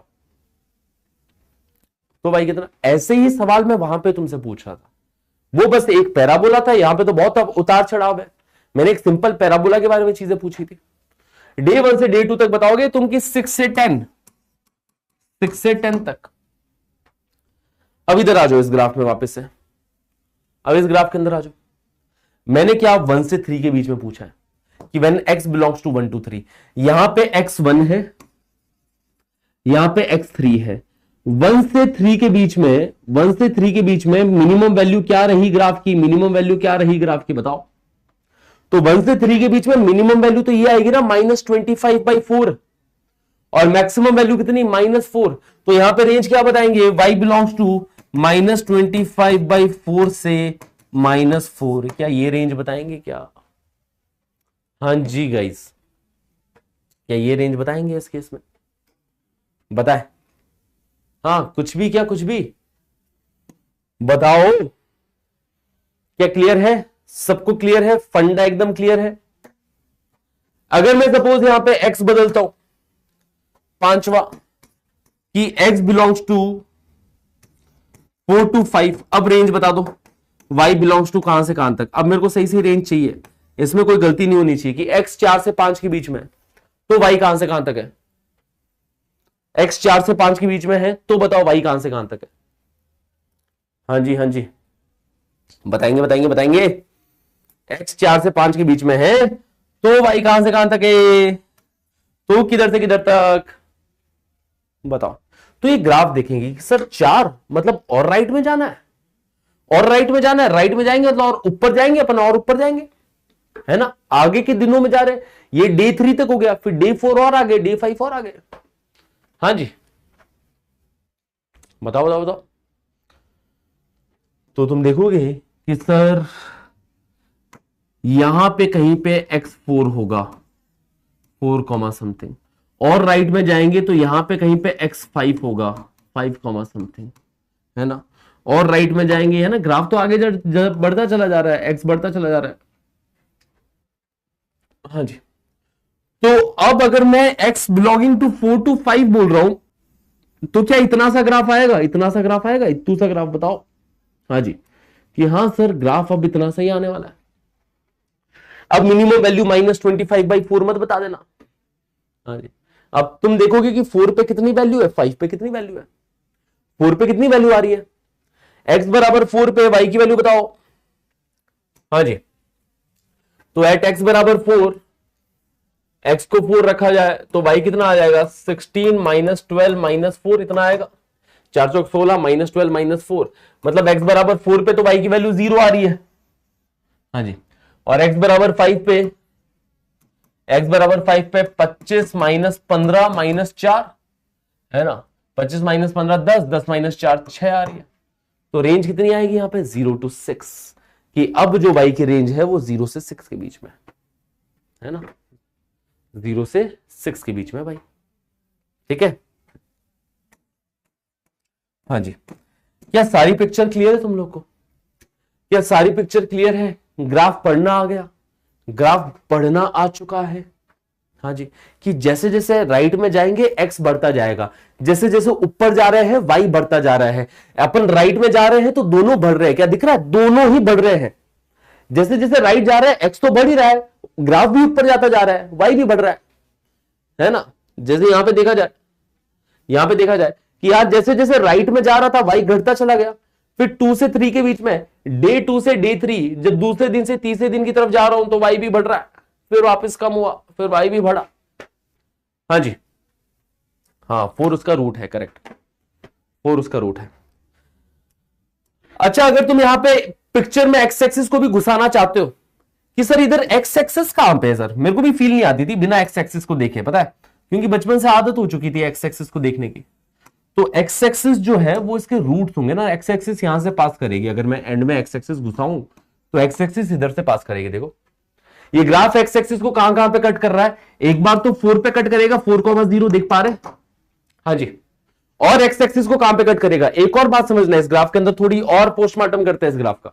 तो y कितना? ऐसे ही सवाल मैं वहां पे तुमसे पूछ रहा था, वो बस एक पैराबोला था, यहां पे तो बहुत उतार चढ़ाव है। मैंने एक सिंपल पैराबोला के बारे में चीजें पूछी थी। डे 1 से डे 2 तक बताओगे तुम कि 6 से 10 तक। अब इधर आ जाओ इस ग्राफ में वापस से, अब इस ग्राफ के अंदर आ जाओ। मैंने क्या 1 से 3 के बीच में पूछा है कि when x belongs to 1 to 3, यहां पे x1 है, यहां पे x3 है। 1 से 3 के बीच में, 1 से 3 के बीच में मिनिमम वैल्यू क्या रही ग्राफ की? मिनिमम वैल्यू क्या रही ग्राफ की बताओ? तो 1 से 3 के बीच में मिनिमम वैल्यू तो ये आएगी ना -25/4, और मैक्सिमम वैल्यू कितनी? -4। तो यहां पे रेंज क्या बताएंगे? y बिलोंग्स टू -25/4 से -4, क्या ये रेंज बताएंगे क्या? हाँ जी गाइस, क्या ये रेंज बताएंगे इस केस में? बताए? हाँ, कुछ भी, क्या कुछ भी बताओ, क्या क्लियर है? सबको क्लियर है? फंडा एकदम क्लियर है? अगर मैं सपोज यहां पे x बदलता हूं, पांचवा, कि x बिलोंग्स टू 4 to 5, अब रेंज बता दो y बिलोंग्स टू कहां से कहां तक। अब मेरे को सही सही रेंज चाहिए, इसमें कोई गलती नहीं होनी चाहिए कि x 4 से 5 के बीच में, तो y कहां से कहां तक है? x 4 से 5 के बीच में है, तो बताओ y कहां से कहां तक है? हाँ जी, हाँ जी, बताएंगे बताएंगे बताएंगे। x 4 से 5 के बीच में है, तो y कहां से कहां तक है? तो किधर से किधर तक बताओ। तो ये ग्राफ देखेंगे कि सर 4 मतलब और राइट में जाना है, और राइट में जाना है, राइट में जाएंगे मतलब और ऊपर जाएंगे अपन, और ऊपर जाएंगे, है ना, आगे के दिनों में जा रहे हैं। ये डे 3 तक हो गया, फिर डे 4 और आगे, डे 5 और आगे। हाँ जी, बताओ बताओ बताओ। तो तुम देखोगे कि सर यहां पे कहीं पे x4 होगा, 4 कॉमा समथिंग, और राइट में जाएंगे तो यहां पे कहीं पे x5 होगा, 5 कॉमा समथिंग, है ना, और राइट में जाएंगे, है ना, ग्राफ तो आगे बढ़ता चला जा रहा है, x बढ़ता चला जा रहा है। हाँ जी, तो अब अगर मैं x बिलोंगिंग टू 4 to 5 बोल रहा हूं, तो क्या इतना सा ग्राफ आएगा? इतना सा ग्राफ आएगा? इतू सा ग्राफ बताओ। हाँ जी, कि हाँ सर ग्राफ अब इतना सा ही आने वाला है। अब मिनिमम वैल्यू -25/4 मत बता देना। हाँ जी, अब तुम देखोगे कि 4 पे कितनी वैल्यू है, 5 पे कितनी वैल्यू है, 4 पे कितनी वैल्यू आ रही है, x बराबर 4 पे y की वैल्यू बताओ। हाँ जी, तो एट x बराबर 4, x को 4 रखा जाए तो y कितना आ जाएगा? 16 -12 -4 इतना आएगा। 4 चौक 16 -12 -4, मतलब x बराबर 4 पे तो y की वैल्यू 0 आ रही है। हाँ जी, और x बराबर 5 पे, x बराबर 5 पे 25 -15 -4, है ना, 25 -15 10, 10 -4 6 आ रही है। तो रेंज कितनी आएगी यहां पे? 0 to 6, कि अब जो y की रेंज है वो 0 से 6 के बीच में है ना, 0 से 6 के बीच में भाई, ठीक है। हाँ जी, क्या सारी पिक्चर क्लियर है तुम लोग को? क्या सारी पिक्चर क्लियर है? ग्राफ पढ़ना आ गया, ग्राफ पढ़ना आ चुका है। हाँ जी, कि जैसे जैसे राइट में जाएंगे x बढ़ता जाएगा, जैसे जैसे ऊपर जा रहे हैं y बढ़ता जा रहा है। अपन राइट में जा रहे हैं तो दोनों बढ़ रहे हैं, क्या दिख रहा है? दोनों ही बढ़ रहे हैं। जैसे जैसे राइट जा रहा है एक्स तो बढ़ ही रहा है, ग्राफ भी ऊपर जाता जा रहा है, वाई भी बढ़ रहा है ना। जैसे यहां पे देखा जाए कि यार जैसे जैसे राइट में जा रहा था वाई घटता चला गया, फिर 2 से 3 के बीच में, डे 2 से डे 3, जब दूसरे दिन से तीसरे दिन की तरफ जा रहा हूं तो वाई भी बढ़ रहा है, फिर वापस कम हुआ, फिर वाई भी बढ़ा। हाँ जी, हाँ 4 उसका रूट है, करेक्ट, 4 उसका रूट है। अच्छा, अगर तुम यहां पे पिक्चर में एक्स एक्सिस को भी घुसाना चाहते हो कि सर इधर एक्स एक्सिस कहां पे है सर, मेरे को भी फील नहीं आती थी बिना एक्स एक्सिस को देखे, पता है, क्योंकि बचपन से आदत हो चुकी थी एक्स एक्सिस को देखने की। तो एक्स एक्सिस जो है वो इसके रूट्स होंगे ना, एक्स एक्सिस यहां से पास करेगी, अगर मैं एंड में एक्स एक्सिस घुसाऊं तो एक्स एक्सिस इधर से पास करेगी। देखो ये ग्राफ एक्स एक्सिस को कहां कहां पे कट कर रहा है, एक बार तो 4 पे कट करेगा, 4,0 देख पा रहे, हाँ जी, और एक्स एक्सिस को कहां पे कट करेगा। एक और बात समझना है, इस ग्राफ के अंदर थोड़ी और पोस्टमार्टम करते हैं इस ग्राफ का,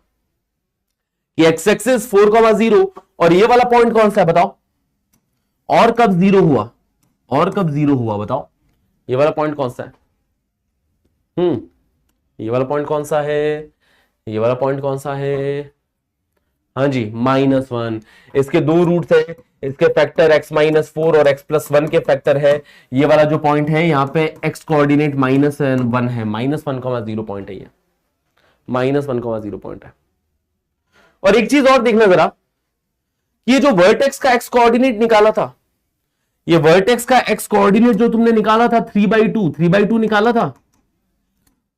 कि एक्स एक्सिस 4,0 और ये वाला पॉइंट कौन सा है बताओ, और कब जीरो हुआ, और कब जीरो हुआ बताओ, ये वाला पॉइंट कौन सा है, ये वाला पॉइंट कौन सा है, ये वाला पॉइंट कौन सा है, हाँ जी -1। इसके दो रूट्स है, इसके फैक्टर x-4 और x+1 के फैक्टर है। ये वाला जो पॉइंट है यहाँ पे x कोऑर्डिनेट -1 है, -1,0 पॉइंट है, ये -1,0 पॉइंट है। और एक चीज और देखना जरा, ये जो वर्टेक्स का x कोऑर्डिनेट निकाला था, ये वर्टेक्स का x कोऑर्डिनेट जो तुमने निकाला था 3/2 निकाला था,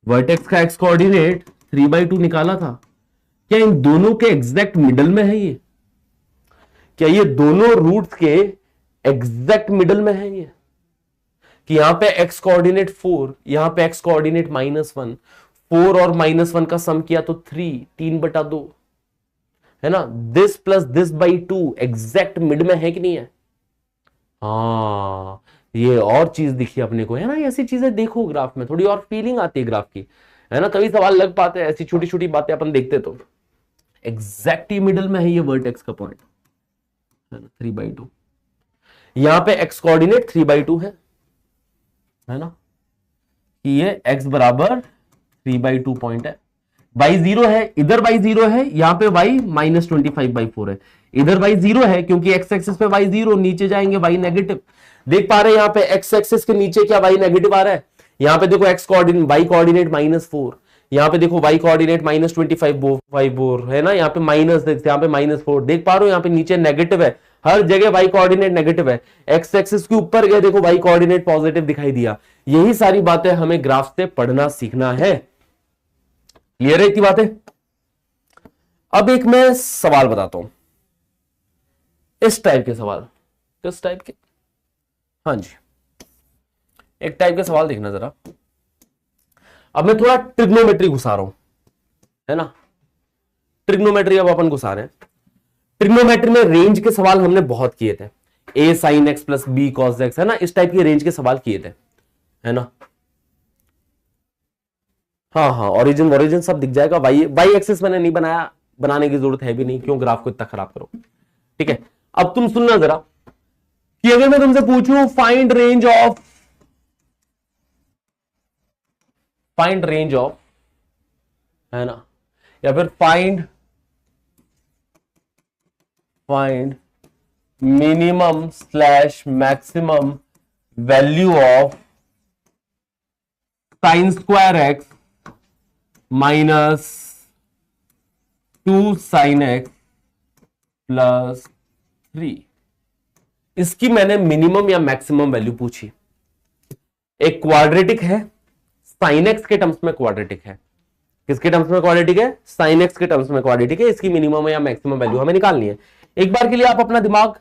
वर्टेक्स का x कोऑर्डिनेट 3/2 निकाला था, क्या इन दोनों के एग्जैक्ट मिडल में है ये, क्या ये दोनों रूट्स के एग्जैक्ट मिडल में है ये, कि यहां पे x कोऑर्डिनेट 4, यहां पे x कोऑर्डिनेट -1, 4 और -1 का सम किया तो 3/2 है ना, this plus this by 2 exact mid में है कि नहीं है। हाँ ये और चीज दिखी अपने को, है ना, ऐसी चीजें देखो ग्राफ में, थोड़ी और फीलिंग आती है ग्राफ की, है ना, तभी सवाल लग पाते हैं, ऐसी छोटी छोटी बातें अपन देखते तो एग्जैक्ट ही मिडल में है ये वर्टेक्स का पॉइंट, है ना, 3/2। यहां पे x कोऑर्डिनेट 3/2 है ना, कि ये x बराबर 3/2 पॉइंट है, y 0 है, इधर y 0 है, यहां पे y -25/4 है, इधर y 0 है क्योंकि x एक्सिस पे y 0, नीचे जाएंगे y नेगेटिव। देख पा रहे हैं यहां पे x एक्सिस के नीचे क्या y नेगेटिव आ रहा है, यहां पे देखो x कोऑर्डिनेट, y कोऑर्डिनेट -4, यहाँ पे देखो y कोऑर्डिनेट -25/4 है ना, यहाँ पे यहाँ पे -4, देख पा रहे हो यहाँ पे नीचे नेगेटिव है, हर जगह y कोऑर्डिनेट नेगेटिव है, x एक्सिस के ऊपर गए देखो y कोऑर्डिनेट पॉजिटिव दिखाई दिया। यही सारी बातें हमें ग्राफ से पढ़ना सीखना है, क्लियर है इतनी बातें। अब एक मैं सवाल बताता हूं, इस टाइप के सवाल, किस टाइप के, हाँ जी एक टाइप के सवाल देखना जरा। अब मैं थोड़ा ट्रिग्नोमेट्री घुसा रहा हूं, है ना, ट्रिग्नोमेट्री अब अपन घुसा रहे हैं। ट्रिग्नोमेट्री में रेंज के सवाल हमने बहुत किए थे, a sin x plus b cos x, है ना, इस टाइप के रेंज के सवाल किए थे, है ना। हाँ ओरिजिन सब दिख जाएगा, वाई एक्सिस मैंने नहीं बनाया, बनाने की जरूरत है भी नहीं, क्यों ग्राफ को इतना खराब करो, ठीक है। अब तुम सुनना जरा, कि अगर मैं तुमसे पूछूं फाइंड रेंज ऑफ, है ना, या फिर find minimum slash maximum value of sine square x -2 sin x plus 3, इसकी मैंने मिनिमम या मैक्सिमम वैल्यू पूछी। एक क्वाड्रेटिक है, साइन एक्स के टर्म्स में क्वाड्रेटिक है, किसके टर्म्स में क्वाड्रेटिक है, साइन एक्स के टर्म्स में क्वाड्रेटिक है, इसकी मिनिमम या मैक्सिमम वैल्यू हमें निकालनी है। एक बार के लिए आप अपना दिमाग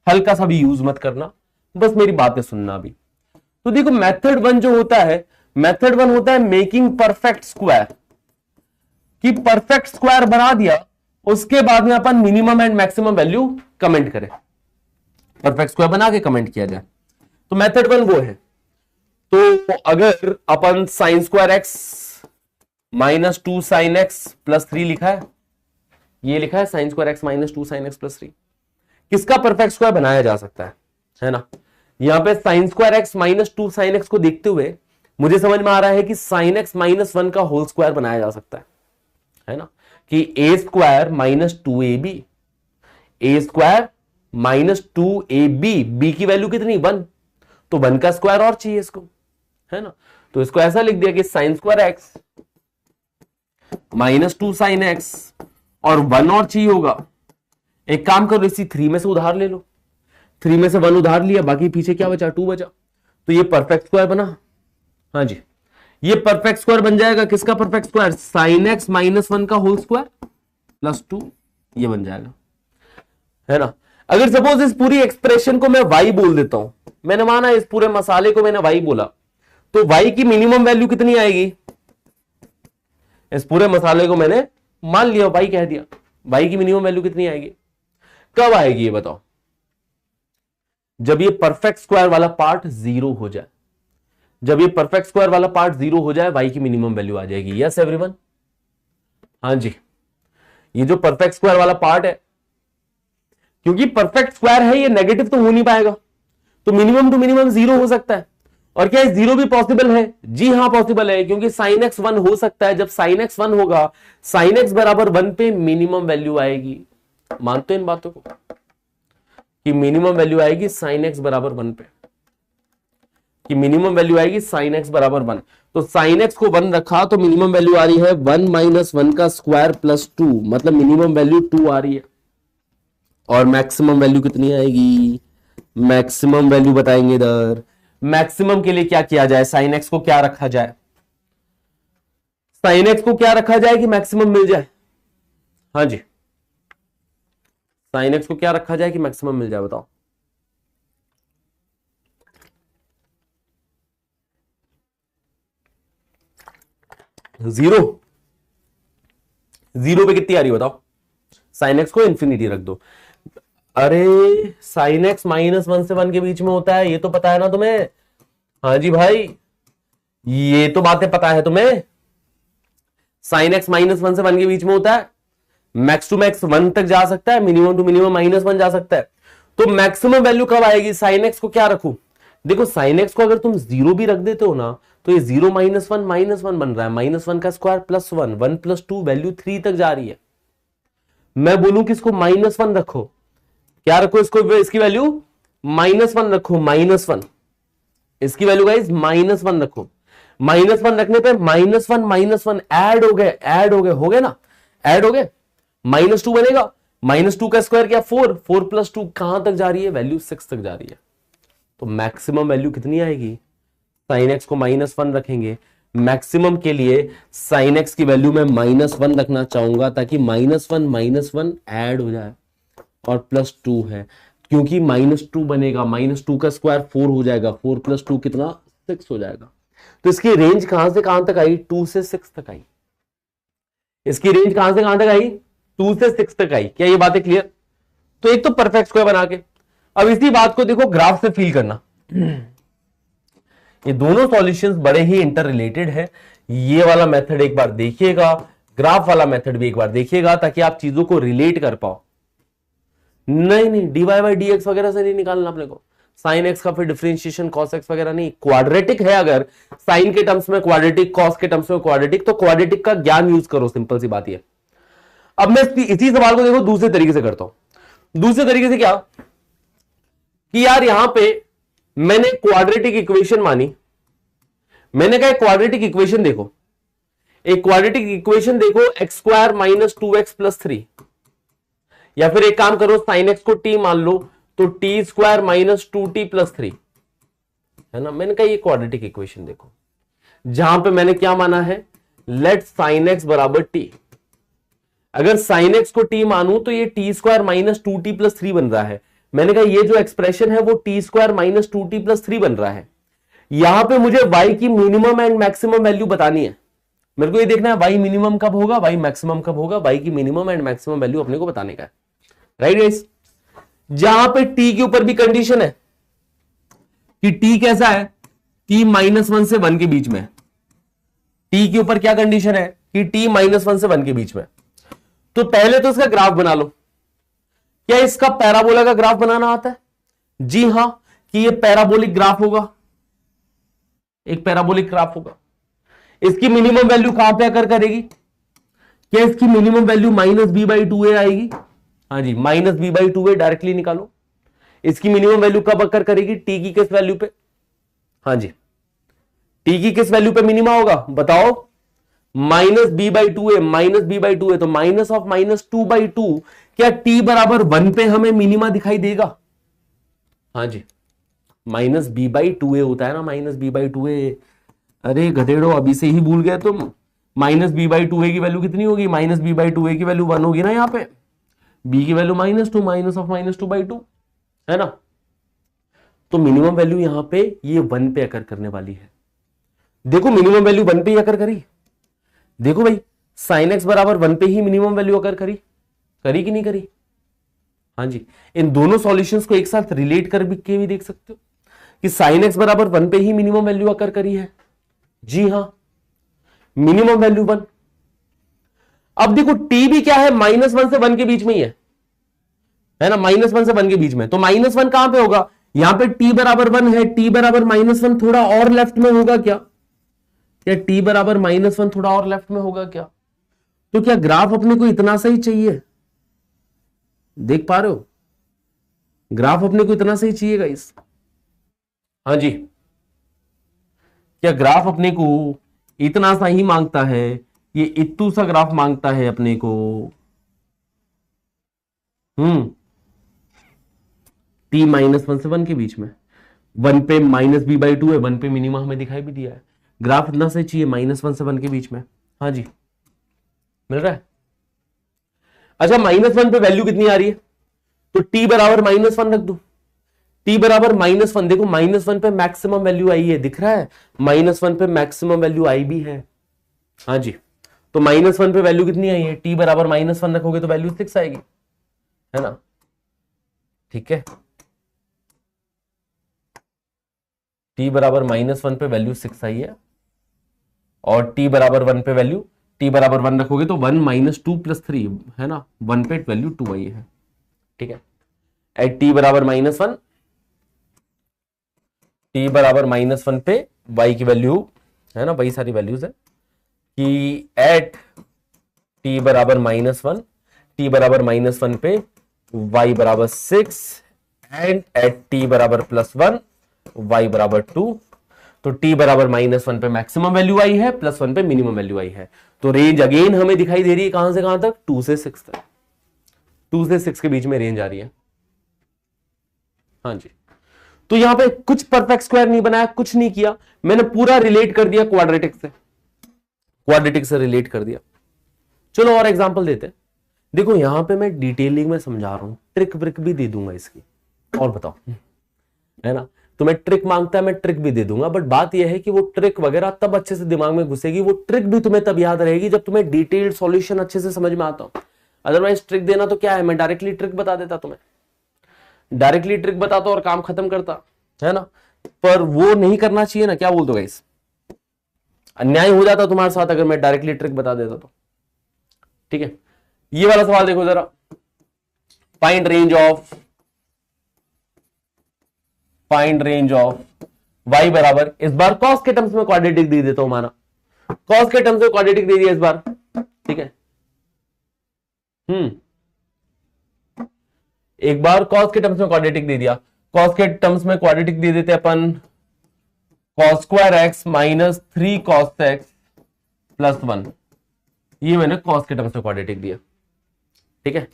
हल्का सा भी यूज मत करना, बस मेरी बातें सुनना भी। तो देखो मेथड 1 जो होता है, मेथड 1 होता है मेकिंग परफेक्ट स्क्वायर, कि परफेक्ट स्क्वायर बना दिया, उसके बाद में अपन minimum and maximum value comment करें, परफेक्ट स्क्वायर बना के कमेंट किया जाए, तो मेथड 1 वो है। तो अगर अपन sine square x -2 sin x plus 3 लिखा है, ये लिखा है sine square x -2 sin x plus 3, किसका परफेक्ट स्क्वायर बनाया जा सकता है ना। यहां पे sign square x -2 sin x को देखते हुए मुझे समझ में आ रहा है कि साइन एक्स -1 का होल स्क्वायर बनाया जा सकता है ना, कि ए स्क्वायर माइनस 2ab, ए स्क्वायर माइनस 2ab, बी की वैल्यू कितनी 1, तो 1 का स्क्वायर और चाहिए इसको, है ना। तो इसको ऐसा लिख दिया कि sign square x minus 2 sine x, और 1 और चाहिए होगा। एक काम करो, इसी 3 में से उधार ले लो, 3 में से 1 उधार लिया, बाकी पीछे क्या बचा 2 बचा, तो ये परफेक्ट स्क्वायर बना। हाँ जी, ये परफेक्ट स्क्वायर बन जाएगा। किसका perfect square, sine x minus 1 का होल स्क्वायर प्लस 2, ये बन जाएगा, है ना। अगर सपोज इस पूरी एक्सप्रेशन को मैं y बोल देता हूं, मैंने माना इस पूरे मसाले को मैंने y बोला, तो y की मिनिमम वैल्यू कितनी आएगी, इस पूरे मसाले को मैंने मान लिया y कह दिया, y की मिनिमम वैल्यू कितनी आएगी, कब आएगी ये बताओ, जब ये परफेक्ट स्क्वायर वाला पार्ट 0 हो जाए। जब ये परफेक्ट स्क्वायर वाला पार्ट 0 हो जाए, y की मिनिमम वैल्यू आ जाएगी। यस एवरीवन, हाँ जी, ये जो परफेक्ट स्क्वायर वाला पार्ट है, क्योंकि परफेक्ट स्क्वायर है, ये नेगेटिव तो हो नहीं पाएगा, तो मिनिमम टू मिनिमम 0 हो सकता है। और क्या 0 भी पॉसिबल है, जी हां पॉसिबल है, क्योंकि साइन एक्स 1 हो सकता है। जब साइन एक्स 1 होगा, साइन एक्स बराबर 1 पे मिनिमम वैल्यू आएगी। मानते हो इन बातों को कि मिनिमम वैल्यू आएगी साइन एक्स बराबर 1 पे, कि मिनिमम वैल्यू आएगी साइन एक्स बराबर 1। तो साइन एक्स को 1 रखा तो मिनिमम वैल्यू आ रही है 1 माइनस 1 का स्क्वायर प्लस 2, मतलब मिनिमम वैल्यू 2 आ रही है। और मैक्सिमम वैल्यू कितनी आएगी, मैक्सिमम वैल्यू बताएंगे इधर। मैक्सिमम के लिए क्या किया जाए, साइन एक्स को क्या रखा जाए, साइन एक्स को क्या रखा जाए कि मैक्सिमम मिल जाए। हाँ जी, साइन एक्स को क्या रखा जाए कि मैक्सिमम मिल जाए, बताओ। जीरो पे कितनी आ रही है बताओ, साइन एक्स को इंफिनिटी रख दो। अरे साइन एक्स माइनस 1 से 1 के बीच में होता है, ये तो पता है ना तुम्हें। हाँ जी भाई, ये तो बातें पता है तुम्हें। साइन एक्स माइनस 1 से 1 के बीच में होता है, मैक्स टू मैक्स 1 तक जा सकता है, मिनिमम टू मिनिमम -1 जा सकता है। तो मैक्सिमम वैल्यू कब आएगी, साइन एक्स को क्या रखूं, देखो साइन एक्स को अगर तुम 0 भी रख देते हो ना, तो ये 0 माइनस 1 बन रहा है, -1 का स्क्वायर प्लस 1, 1 प्लस 2 वैल्यू 3 तक जा रही है। मैं बोलूं कि इसको -1 रखो, क्या रखो इसको, इसकी वैल्यू -1 रखो, -1 इसकी वैल्यू गाइस -1 रखो। -1 रखने पे -1 ऐड हो गए, हो गए ना, ऐड हो गए, -2 बनेगा, -2 का स्क्वायर क्या 4, 4 प्लस 2 कहां तक जा रही है, वैल्यू 6 तक जा रही है। तो मैक्सिमम वैल्यू कितनी आएगी, साइन एक्स को -1 रखेंगे, मैक्सिमम के लिए साइन एक्स की वैल्यू में -1 रखना चाहूंगा, ताकि -1 ऐड हो जाए और +2 है, क्योंकि -2 बनेगा, -2 का स्क्वायर 4 हो जाएगा, 4 प्लस 2 कितना 6 हो जाएगा। तो इसकी रेंज कहां से कहां तक आई, 2 से 6 तक आई। इसकी रेंज कहां से कहां तक आई, 2 से 6 तक आई। क्या ये बातें क्लियर। तो एक तो परफेक्ट स्क्वायर बना के, अब इसी बात को देखो ग्राफ से फील करना। ये दोनों सॉल्यूशंस बड़े ही इंटर रिलेटेड है। ये वाला मेथड एक बार देखिएगा, ग्राफ वाला मेथड भी एक बार देखिएगा, ताकि आप चीजों को रिलेट कर पाओ। नहीं डीवाई बाई डी एक्स वगैरह से नहीं निकालना अपने को, साइन एक्स का फिर डिफरेंशिएशन कॉस एक्स वगैरह नहीं। क्वाड्रेटिक है, अगर साइन के टर्म्स में क्वाड्रेटिक, कॉस के टर्म्स में क्वाड्रेटिक, तो क्वाड्रेटिक का ज्ञान यूज करो, सिंपल सी बात है। अब मैं इसी सवाल को देखो दूसरे तरीके से करता हूं। दूसरे तरीके से क्या कि यार यहां पे मैंने क्वाड्रेटिक इक्वेशन मानी, मैंने कहा क्वाड्रेटिक इक्वेशन देखो, एक क्वाड्रेटिक इक्वेशन देखो, x square minus 2x plus 3, या फिर एक काम करो साइन एक्स को t मान लो, तो T square minus 2t plus 3, है ना। मैंने कहा ये क्वाड्रेटिक इक्वेशन देखो, जहां पे मैंने क्या माना है, लेट साइन एक्स बराबर t। अगर साइन एक्स को t मानूं तो ये T square minus 2t plus 3 बन रहा है। मैंने कहा ये जो एक्सप्रेशन है वो T square minus 2t plus 3 बन रहा है। यहां पे मुझे y की मिनिमम एंड मैक्सिमम वैल्यू बतानी है। मेरे को ये देखना है y मिनिमम कब होगा, y मैक्सिमम कब होगा, y की मिनिमम एंड मैक्सिमम वैल्यू अपने को बताने का है, राइट गाइस। जहां पे t के ऊपर भी कंडीशन है कि t कैसा है, t -1 से 1 के बीच में। t के ऊपर क्या कंडीशन है कि t -1 से 1 के बीच में। तो पहले तो इसका ग्राफ बना लो। क्या इसका पैराबोला का ग्राफ बनाना आता है, जी हां, कि ये पैराबोलिक ग्राफ होगा, एक पैराबोलिक ग्राफ होगा। इसकी मिनिमम वैल्यू कहां पे आकर करेगी, क्या इसकी मिनिमम वैल्यू -b/2a आएगी? हाँ जी, -b/2a डायरेक्टली निकालो। इसकी मिनिमम वैल्यू कब अकर करेगी? टी की किस वैल्यू पे? हाँ जी, टी की किस वैल्यू पे मिनिमा होगा बताओ? -b/2a, -b/2a तो -(-2/2) क्या t बराबर 1 पे हमें मिनिमा दिखाई देगा? हाँ जी, -b/2a होता है ना, -b/2a। अरे गधेड़ो, अभी से ही भूल गए तुम। -b/2a की वैल्यू कितनी होगी? -b/2a की वैल्यू 1 होगी ना, यहाँ पे b की वैल्यू -2, -(-2/2) है ना। तो मिनिमम वैल्यू यहां पे ये 1 पे अकर करने वाली है। देखो मिनिमम वैल्यू 1 पे ही अकर करी। देखो भाई, sin x बराबर 1 पे ही मिनिमम वैल्यू अकर करी, करी कि नहीं करी? हाँ जी, इन दोनों सॉल्यूशंस को एक साथ रिलेट कर भी देख सकते हो कि sin x बराबर 1 पे ही मिनिमम वैल्यू अकर करी है। जी हां, मिनिमम वैल्यू 1। अब देखो t भी क्या है? -1 से 1 के बीच में ही है ना, -1 से 1 के बीच में। तो -1 कहां पे होगा? यहां पे t बराबर 1 है, t बराबर -1 थोड़ा और लेफ्ट में होगा क्या? क्या t बराबर -1 थोड़ा और लेफ्ट में होगा क्या? तो क्या ग्राफ अपने को इतना सही चाहिए? देख पा रहे हो, ग्राफ अपने को इतना सही चाहिए गाइस? हाँ जी, क्या ग्राफ अपने को इतना सा ही मांगता है? ये इत्तू सा ग्राफ मांगता है अपने को? t -1 से 1 के बीच में, 1 पे -b/2 है, 1 पे मिनिमा हमें दिखाई भी दिया है। ग्राफ इतना से चाहिए -1 से 1 के बीच में। हाँ जी, मिल रहा है। अच्छा, -1 पे वैल्यू कितनी आ रही है? तो t बराबर -1 रख दो। t बराबर -1, देखो -1 पे मैक्सिमम वैल्यू आई है, दिख रहा है? -1 पे मैक्सिमम वैल्यू आई भी है। हाँ जी, तो -1 पे वैल्यू कितनी आई है? t बराबर -1 रखोगे तो वैल्यू 6 आएगी, है ना। ठीक है, t बराबर -1 पे वैल्यू 6 आई है, और t बराबर 1 पे वैल्यू, t बराबर 1 रखोगे तो 1 - 2 + 3 है ना, 1 पे वैल्यू 2 आई है। ठीक है, एट t बराबर -1, t बराबर -1 पे y की वैल्यू है ना, वही सारी वैल्यूज है कि एट t बराबर -1, t बराबर -1 पे y बराबर 6 एंड एट t बराबर +1 y बराबर 2। तो t बराबर -1 पे मैक्सिमम वैल्यू आई है, +1 पे मिनिमम वैल्यू आई है। तो रेंज अगेन हमें दिखाई दे रही है कहां से कहां तक? 2 से 6 तक। 2 से 6 के बीच में रेंज आ रही है। हाँ जी, तो यहां पे कुछ परफेक्ट स्क्वायर नहीं बनाया, कुछ नहीं किया, मैंने पूरा रिलेट कर दिया क्वाड्रेटिक से, क्वाड्रेटिक से रिलेट कर दिया। चलो और एग्जांपल देते हैं। देखो यहां पे मैं डिटेलिंग में समझा रहा हूं, ट्रिक व्रिक भी दे दूंगा इसकी, और बताओ, है ना। तुम्हें ट्रिक मांगता है, मैं ट्रिक भी दे दूंगा, बट बात यह है कि वो ट्रिक वगैरह तब अच्छे से दिमाग में घुसेगी, वो ट्रिक भी तुम्हें तब याद रहेगी जब तुम्हें डिटेल्ड सॉल्यूशन अच्छे से समझ में आता हो। अदरवाइज ट्रिक देना तो क्या है, मैं डायरेक्टली ट्रिक बता देता तुम्हें, डायरेक्टली ट्रिक बताता और काम खत्म करता, है ना। पर वो नहीं करना चाहिए ना, क्या बोल दो गाइस? अन्याय हो जाता तुम्हारे साथ अगर मैं डायरेक्टली ट्रिक बता देता तो। ठीक है, ये वाला सवाल देखो जरा, फाइंड रेंज ऑफ y बराबर, इस बार कॉस के टर्म्स में क्वाड्रेटिक दे देता हूं, माना कॉस के टर्म्स में क्वाड्रेटिक दे दिया इस बार। ठीक है, एक बार कॉस के टर्म्स में क्वाड्रेटिक दे दिया, कॉस के टर्म्स में क्वाड्रेटिक दे देते अपन, cos square x -3 cos x +1, ये मैंने कॉस के टर्म्स में क्वाड्रेटिक दिया। ठीक है,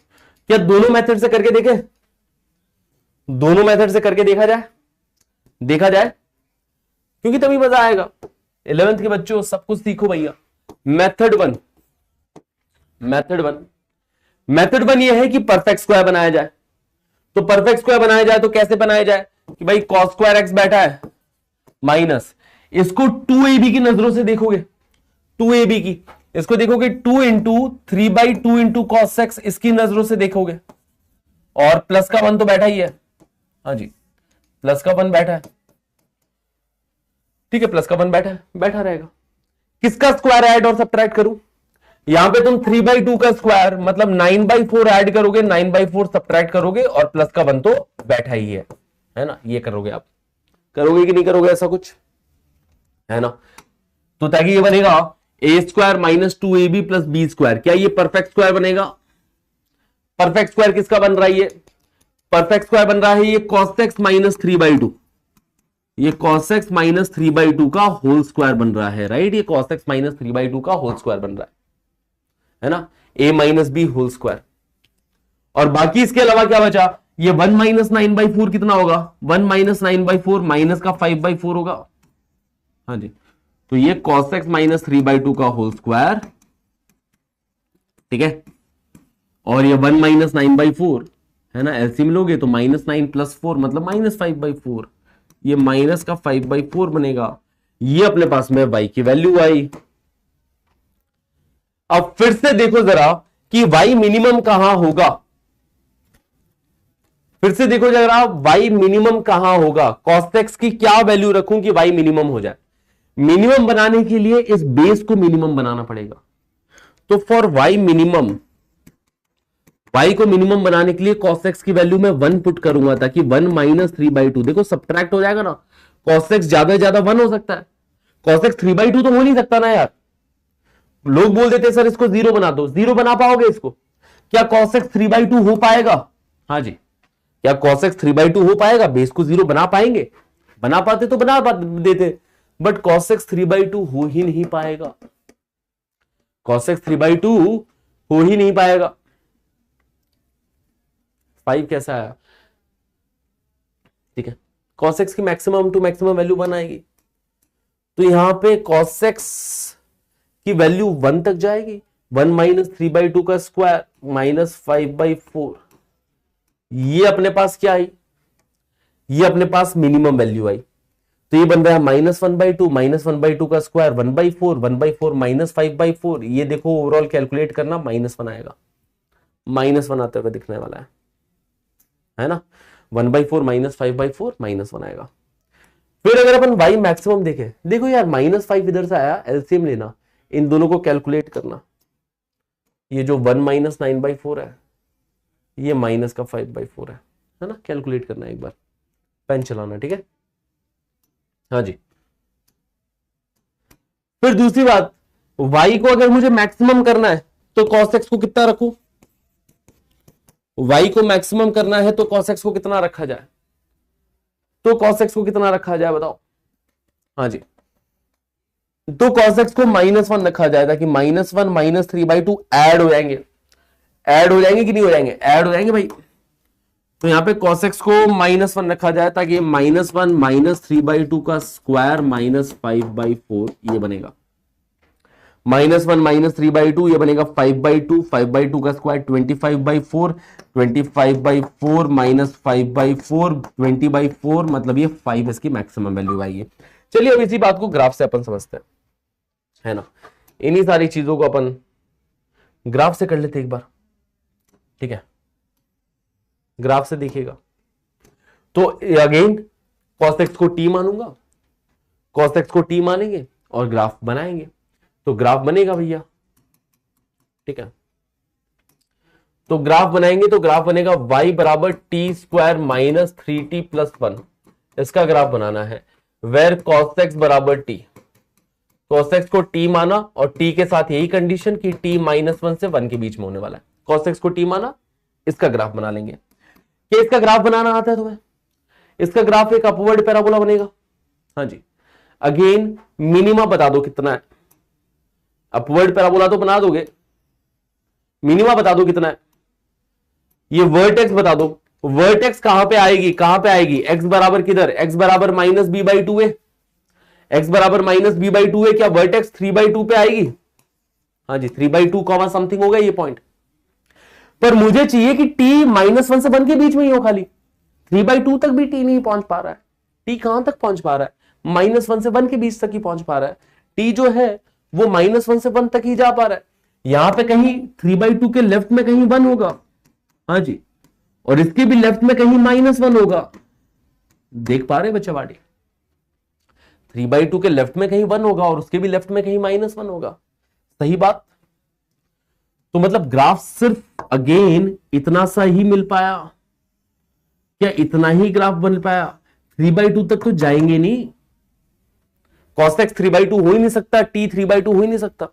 क्या दोनों मेथड से करके देखे? दोनों मेथड से करके देखा जाए, क्योंकि तभी मजा आएगा। 11th के बच्चों सब कुछ सीखो भैया। मेथड वन ये है कि परफेक्ट स्क्वायर बनाया जाए। तो परफेक्ट स्क्वायर बनाया जाए तो कैसे बनाया जाए कि भाई cos स्क्वायर x बैठा है माइनस, इसको 2ab की नजरों से देखोगे, 2ab की, इसको देखोगे 2 × 3/2 × cos x, इसकी नजरों से देखोगे, और प्लस का 1 तो बैठा ही है। हाँ जी, प्लस का 1 बैठा है। ठीक है, प्लस का 1 बैठा रहेगा। किसका स्क्वायर ऐड और सब्ट्रैक्ट करूं? यहां पे तुम 3/2 का स्क्वायर मतलब 9/4 ऐड करोगे, 9/4 सब्ट्रैक्ट करोगे, और प्लस का 1 तो बैठा ही है ना। ये करोगे आप, करोगे कि नहीं करोगे ऐसा कुछ, है ना। तो ताकि ये बनेगा a square minus 2ab plus b square, क्या ये परफेक्ट स्क्वायर बनेगा? परफेक्ट स्क्वायर किसका बन रहा है? ये परफेक्ट स्क्वायर बन रहा है ये cos x माइनस 3/2, ये cos x माइनस 3/2 का होल स्क्वायर बन रहा है, राइट? ये cos x माइनस 3/2 का होल स्क्वायर बन रहा है ना, a minus b whole square. और बाकी इसके अलावा क्या बचा? ये 1 माइनस 9/4 कितना होगा? 1 माइनस 9/4 माइनस का 5/4 होगा। हाँ जी, तो ये cos x माइनस 3/2 का होल स्क्वायर, ठीक है। और ये 1 माइनस 9/4 है ना, एलसीएम लोगे तो माइनस 9 प्लस 4 मतलब माइनस 5/4, ये माइनस का 5/4 बनेगा। ये अपने पास में y की वैल्यू आई। अब फिर से देखो जरा कि y मिनिमम कहां होगा, फिर से देखो जरा y मिनिमम कहां होगा, cos x की क्या वैल्यू रखूं कि y मिनिमम हो जाए? मिनिमम बनाने के लिए इस बेस को मिनिमम बनाना पड़ेगा। तो फॉर y मिनिमम, y को मिनिमम बनाने के लिए cos x की वैल्यू में 1 पुट करूंगा, ताकि 1 माइनस 3/2, देखो सब्ट्रैक्ट हो जाएगा ना, cos x ज्यादा से ज्यादा 1 हो सकता है, cos x 3/2 तो हो नहीं सकता ना यार। लोग बोल देते सर इसको 0 बना दो, 0 बना पाओगे इसको? क्या cos x 3/2 हो पाएगा? हाँ जी, क्या cos x 3/2 हो पाएगा? बेस को 0 बना पाएंगे? बना पाते तो बना देते, बट cos x 3/2 हो ही नहीं पाएगा, cos x 3/2 हो ही नहीं पाएगा। 5 कैसा आया? ठीक है, cos x की मैक्सिमम टू मैक्सिमम वैल्यू 1 आएगी, तो यहां पे cos x की वैल्यू 1 तक जाएगी। 1 माइनस 3/2 का स्क्वायर माइनस 5/4, ये अपने पास क्या आई? ये अपने पास मिनिमम वैल्यू आई। तो ये बन रहा है माइनस 1/2, माइनस 1/2 का स्क्वायर 1/4, 1/4 माइनस 5/4, ये देखो ओवरऑल कैलकुलेट करना -1 आएगा, -1 आते हुए दिखने वाला है ना। 1/4 माइनस 5/4 -1 आएगा। फिर अगर अपन y मैक्सिमम देखें, देखो यार -5 इधर से आया, एलसीएम लेना, इन दोनों को कैलकुलेट करना। ये जो 1 माइनस 9/4 है, ये माइनस का 5/4 है ना, कैलकुलेट करना एक बार, पेन चलाना, ठीक है। हाँ जी, फिर दूसरी बात, y को अगर मुझे मैक्सिमम करना है तो cos x को कितना रखूं? y को मैक्सिमम करना है तो cos x को कितना रखा जाए? तो cos x को कितना रखा जाए बताओ? हाँ जी, तो cos x को -1 रखा जाए, ताकि -1 माइनस 3/2 ऐड हो जाएंगे। ऐड हो जाएंगे कि नहीं हो जाएंगे? ऐड हो जाएंगे भाई। तो यहां पे cos x को -1 रखा जाए, ताकि -1 माइनस 3/2 का स्क्वायर माइनस 5/4 ये बनेगा। -1 माइनस 3/2 ये बनेगा 5/2, 5/2 का स्क्वायर 25/4, 25/4 माइनस 5/4, 20/4 मतलब ये 5 इसकी मैक्सिमम वैल्यू आई है। चलिए अब इसी बात को ग्राफ से अपन समझते हैं, है ना। इन्हीं सारी चीजों को अपन ग्राफ से कर लेते एक बार, ठीक है। ग्राफ से देखिएगा तो अगेन cos x को t मानूंगा, cos x को t मानेंगे और ग्राफ बनाएंगे, तो ग्राफ बनेगा भैया, ठीक है। तो ग्राफ बनाएंगे तो ग्राफ बनेगा y बराबर T square minus 3t plus 1, इसका ग्राफ बनाना है, वेर cos x बराबर t। cos x को t माना और t के साथ यही कंडीशन कि t -1 से 1 के बीच में होने वाला है। cos x को t माना, इसका ग्राफ बना लेंगे। क्या इसका ग्राफ बनाना आता है तुम्हें? इसका ग्राफ एक अपवर्ड पैराबोला बनेगा। हाँ जी, अगेन मिनिमा बता दो कितना है, अपवर्ड पैराबोला तो बना दोगे, मिनिमा बता दो कितना है। ये वर्टेक्स बता दो, वर्टेक्स कहां पे आएगी? कहां पे आएगी? x बराबर किधर? x बराबर -b/2 है, x बराबर -b/2 है, क्या वर्टेक्स 3/2 पे आएगी? हाँ जी, 3/2 कॉमा समथिंग होगा ये पॉइंट, पर मुझे चाहिए कि t -1 से 1 के बीच में ही हो खाली। 3/2 तक भी t नहीं पहुंच पा रहा है। t कहां तक पहुंच पा रहा है? -1 से 1 के बीच तक ही पहुंच पा रहा है। t जो है वो -1 से 1 तक ही जा पा रहा है। यहां पे कहीं 3/2 के लेफ्ट में कहीं 1 होगा, हाँ जी, और इसके भी लेफ्ट में कहीं -1 होगा। देख पा रहे बच्चे वाड़ी? 3/2 के लेफ्ट में कहीं 1 होगा और उसके भी लेफ्ट में कहीं -1 होगा। सही बात। तो मतलब ग्राफ सिर्फ अगेन इतना सा ही मिल पाया क्या? इतना ही ग्राफ बन पाया? 3/2 तक तो जाएंगे नहीं, cos x 3/2 हो ही नहीं सकता, t 3/2 हो ही नहीं सकता।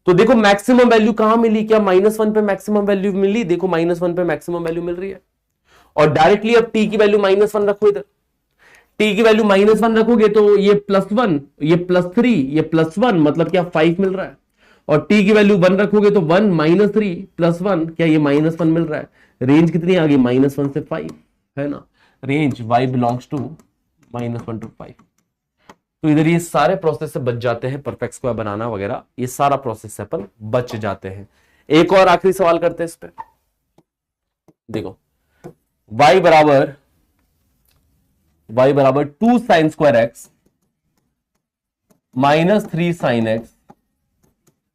तो देखो मैक्सिमम वैल्यू कहां मिली, क्या -1 पे मैक्सिमम वैल्यू मिली? देखो -1 पे मैक्सिमम वैल्यू मिल रही है। और डायरेक्टली अब t की वैल्यू -1 रखो इधर, t की वैल्यू -1 रखोगे तो ये +1, ये +3, ये +1, मतलब क्या 5 मिल रहा है। और t की वैल्यू 1 रखोगे तो 1 -3 +1, क्या ये -1 मिल रहा है। रेंज कितनी आ गई? -1 से 5, है ना। Range y belongs to -1 to 5। तो इधर ये सारे प्रोसेस से बच जाते हैं, परफेक्ट स्क्वायर बनाना वगैरह, ये सारा प्रोसेस से अपन बच जाते हैं। एक और आखिरी सवाल करते हैं इस पे। देखो y बराबर 2 sin square x -3 sin x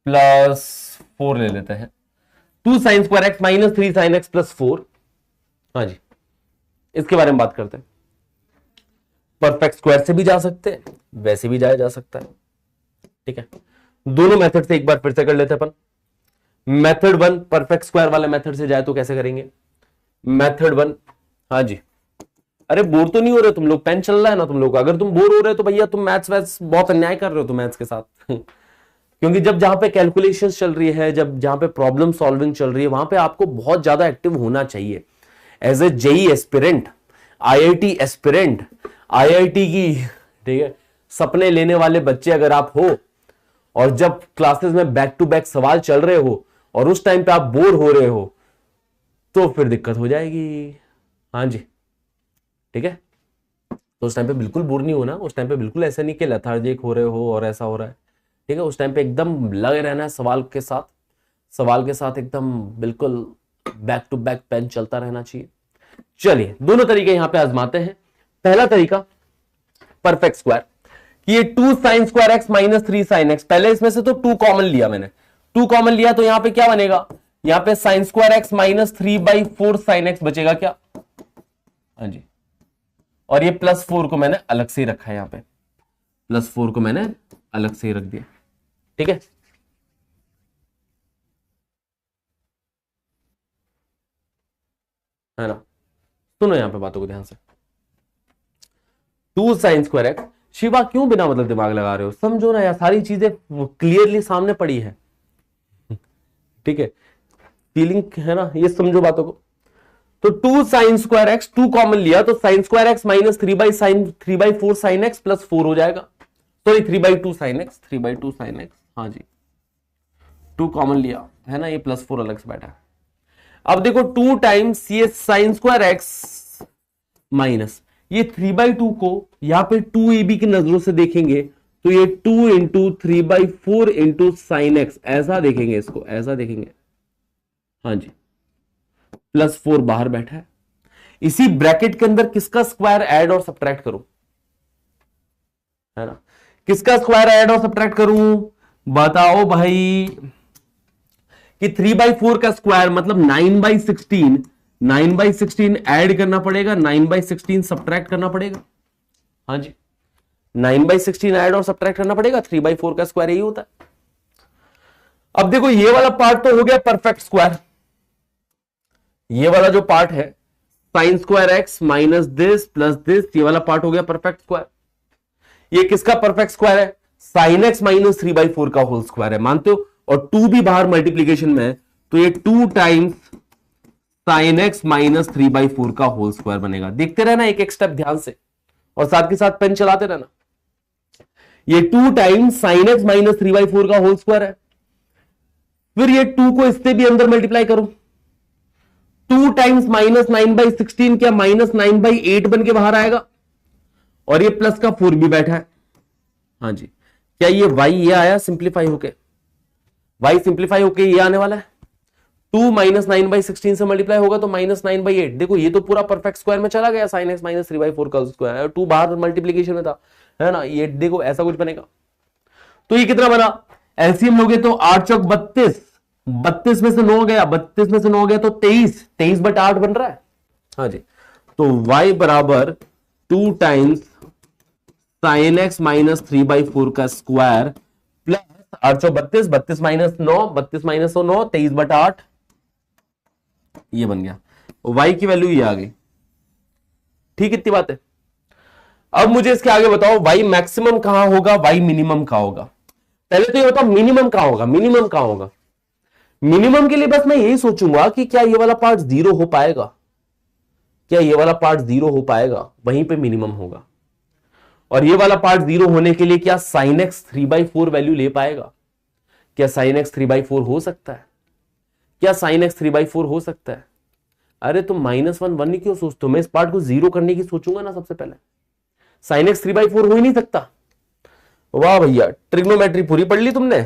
+4 ले लेते हैं। 2 sin square x -3 sin x +4, हाँ जी, इसके बारे में बात करते हैं। परफेक्ट स्क्वायर से भी जा सकते हैं, वैसे भी जाया जा सकता है, ठीक है। दोनों मेथड से एक बार फिर से कर लेते हैं अपन। मेथड 1 परफेक्ट स्क्वायर वाले मेथड से जाए तो कैसे करेंगे? मेथड 1, हाँ जी, अरे बोर तो नहीं हो रहे तुम लोग? पेन चल रहा है ना तुम लोग का? अगर तुम बोर हो रहे हो तो भैया तुम मैथ्स बहुत अन्याय कर रहे हो तुम मैथ्स के साथ क्योंकि जब जहां पे कैलकुलेशंस चल रही है, जब जहां पे प्रॉब्लम सॉल्विंग चल रही है, वहां पे आपको बहुत ज्यादा एक्टिव होना चाहिए। As a JEE aspirant, IIT aspirant, IIT की, ठीक है, सपने लेने वाले बच्चे अगर आप हो, और जब क्लासेस में बैक टू बैक सवाल चल रहे हो और उस टाइम पे आप बोर हो रहे हो, तो फिर दिक्कत हो जाएगी। हाँ जी, ठीक है। तो उस टाइम पे बिल्कुल बोर नहीं होना, उस टाइम पे बिल्कुल ऐसा नहीं कि लेथार्जिक हो रहे हो और ऐसा हो रहा है, ठीक है। उस टाइम पे एकदम लगे रहना है सवाल के साथ, सवाल के साथ एकदम बिल्कुल बैक टू बैक पेन चलता रहना चाहिए। चलिए दोनों तरीके यहां पे आजमाते हैं। पहला तरीका परफेक्ट स्क्वायर, कि ये 2 sin square x -3 sin x, पहले इसमें से तो 2 कॉमन लिया मैंने, 2 कॉमन लिया तो यहां पे क्या बनेगा? यहां पे sin square x -3/4 sin x बचेगा क्या? हाँ जी, और ये +4 को मैंने अलग से ही रखा है, यहां पे +4 को मैंने अलग से ही रख दिया, ठीक है। है ना, सुनो यहां पे बातों को ध्यान से। 2 sin स्क्वायर एक्स, शिवा क्यों बिना मतलब दिमाग लगा रहे हो? समझो ना यार, सारी चीजें क्लियरली सामने पड़ी है, ठीक है, फीलिंग है ना, ये समझो बातों को। तो 2 sin स्क्वायर एक्स, 2 कॉमन लिया तो sin square x -3/4 sin x +4 हो जाएगा। Sorry 3/2 sin x, 3/2 sin x, हाँ जी, 2 कॉमन लिया है ना, ये +4 अलग से बैठा है। अब देखो 2 टाइम्स ये sin स्क्वायर एक्स माइनस ये 3/2 को यहां पे 2ab की नजरों से देखेंगे तो ये 2 इंटू 3/4 इंटू साइन एक्स, ऐसा देखेंगे इसको, ऐसा देखेंगे, हाँ जी, +4 बाहर बैठा है। इसी ब्रैकेट के अंदर किसका स्क्वायर ऐड और सब्ट्रैक्ट करूं? है ना, किसका स्क्वायर ऐड और सब्ट्रैक्ट करूं? बताओ भाई, कि 3/4 का स्क्वायर मतलब 9/16, 9/16 ऐड करना पड़ेगा, 9/16 सब्ट्रैक्ट करना पड़ेगा, हाँ जी, 9/16 ऐड और सब्ट्रैक्ट करना पड़ेगा। 3/4 का स्क्वायर यही होता है। अब देखो ये वाला पार्ट तो हो गया परफेक्ट स्क्वायर, ये वाला जो पार्ट है sine square x minus this plus this, ये वाला पार्ट हो गया परफेक्ट स्क्वायर। ये किसका परफेक्ट स्क्वायर है? साइन एक्स -3/4 का होल स्क्वायर है, मानते हो? और 2 भी बाहर मल्टीप्लीकेशन में है तो ये 2 टाइम्स साइन एक्स -3/4 का होल स्क्वायर बनेगा। देखते रहना एक एक स्टेप ध्यान से, और साथ के साथ पेन चलाते रहना। ये 2 टाइम्स साइन एक्स -3/4 का होल स्क्वायर है, फिर ये 2 को इससे भी अंदर मल्टीप्लाई करो, 2 टाइम्स -9/16 क्या -9/8 बन के बाहर आएगा, और ये प्लस का 4 भी बैठा है, हाँ जी। क्या ये y ये आया सिंप्लीफाई होके, y सिंप्लीफाई होके ये आने वाला है, 2 -9/16 से मल्टीप्लाई होगा तो -9/8। देखो ये तो पूरा परफेक्ट स्क्वायर में चला गया, साइन एक्स -3/4 का स्क्वायर, 2 बाहर मल्टीप्लीकेशन में था, है ना। ये देखो ऐसा कुछ बनेगा। तो ये कितना बना? एलसीएम लोगे तो 8 चौक 32, 32 में से 9 गया, 32 में से 9 गया तो 23, 23/8 बन रहा है, हाँ जी। तो y बराबर 2 टाइम्स साइन एक्स -3/4 का स्क्वायर प्लस 8 चौक 32, 32 माइनस 9, 32 माइनस 9, 23/8, ये बन गया। y की वैल्यू ये आ गई, ठीक, इतनी बात है। अब मुझे इसके आगे बताओ y मैक्सिमम कहां होगा, y मिनिमम कहां होगा। पहले तो ये बताओ मिनिमम कहां होगा, मिनिमम कहां होगा। मिनिमम के लिए बस मैं यही सोचूंगा कि क्या ये वाला पार्ट जीरो हो पाएगा, क्या ये वाला पार्ट जीरो हो पाएगा, वहीं पे मिनिमम होगा। और ये वाला पार्ट जीरो होने के लिए क्या sin x 3/4 वैल्यू ले पाएगा, क्या sin x 3/4 हो सकता है, क्या sin x 3/4 हो सकता है। अरे तुम -1 1 क्यों सोचते हो, मैं इस पार्ट को जीरो करने की सोचूंगा ना सबसे पहले। sin x 3/4 हो ही नहीं सकता। वाह भैया, ट्रिग्नोमेट्री पूरी पढ़ ली तुमने।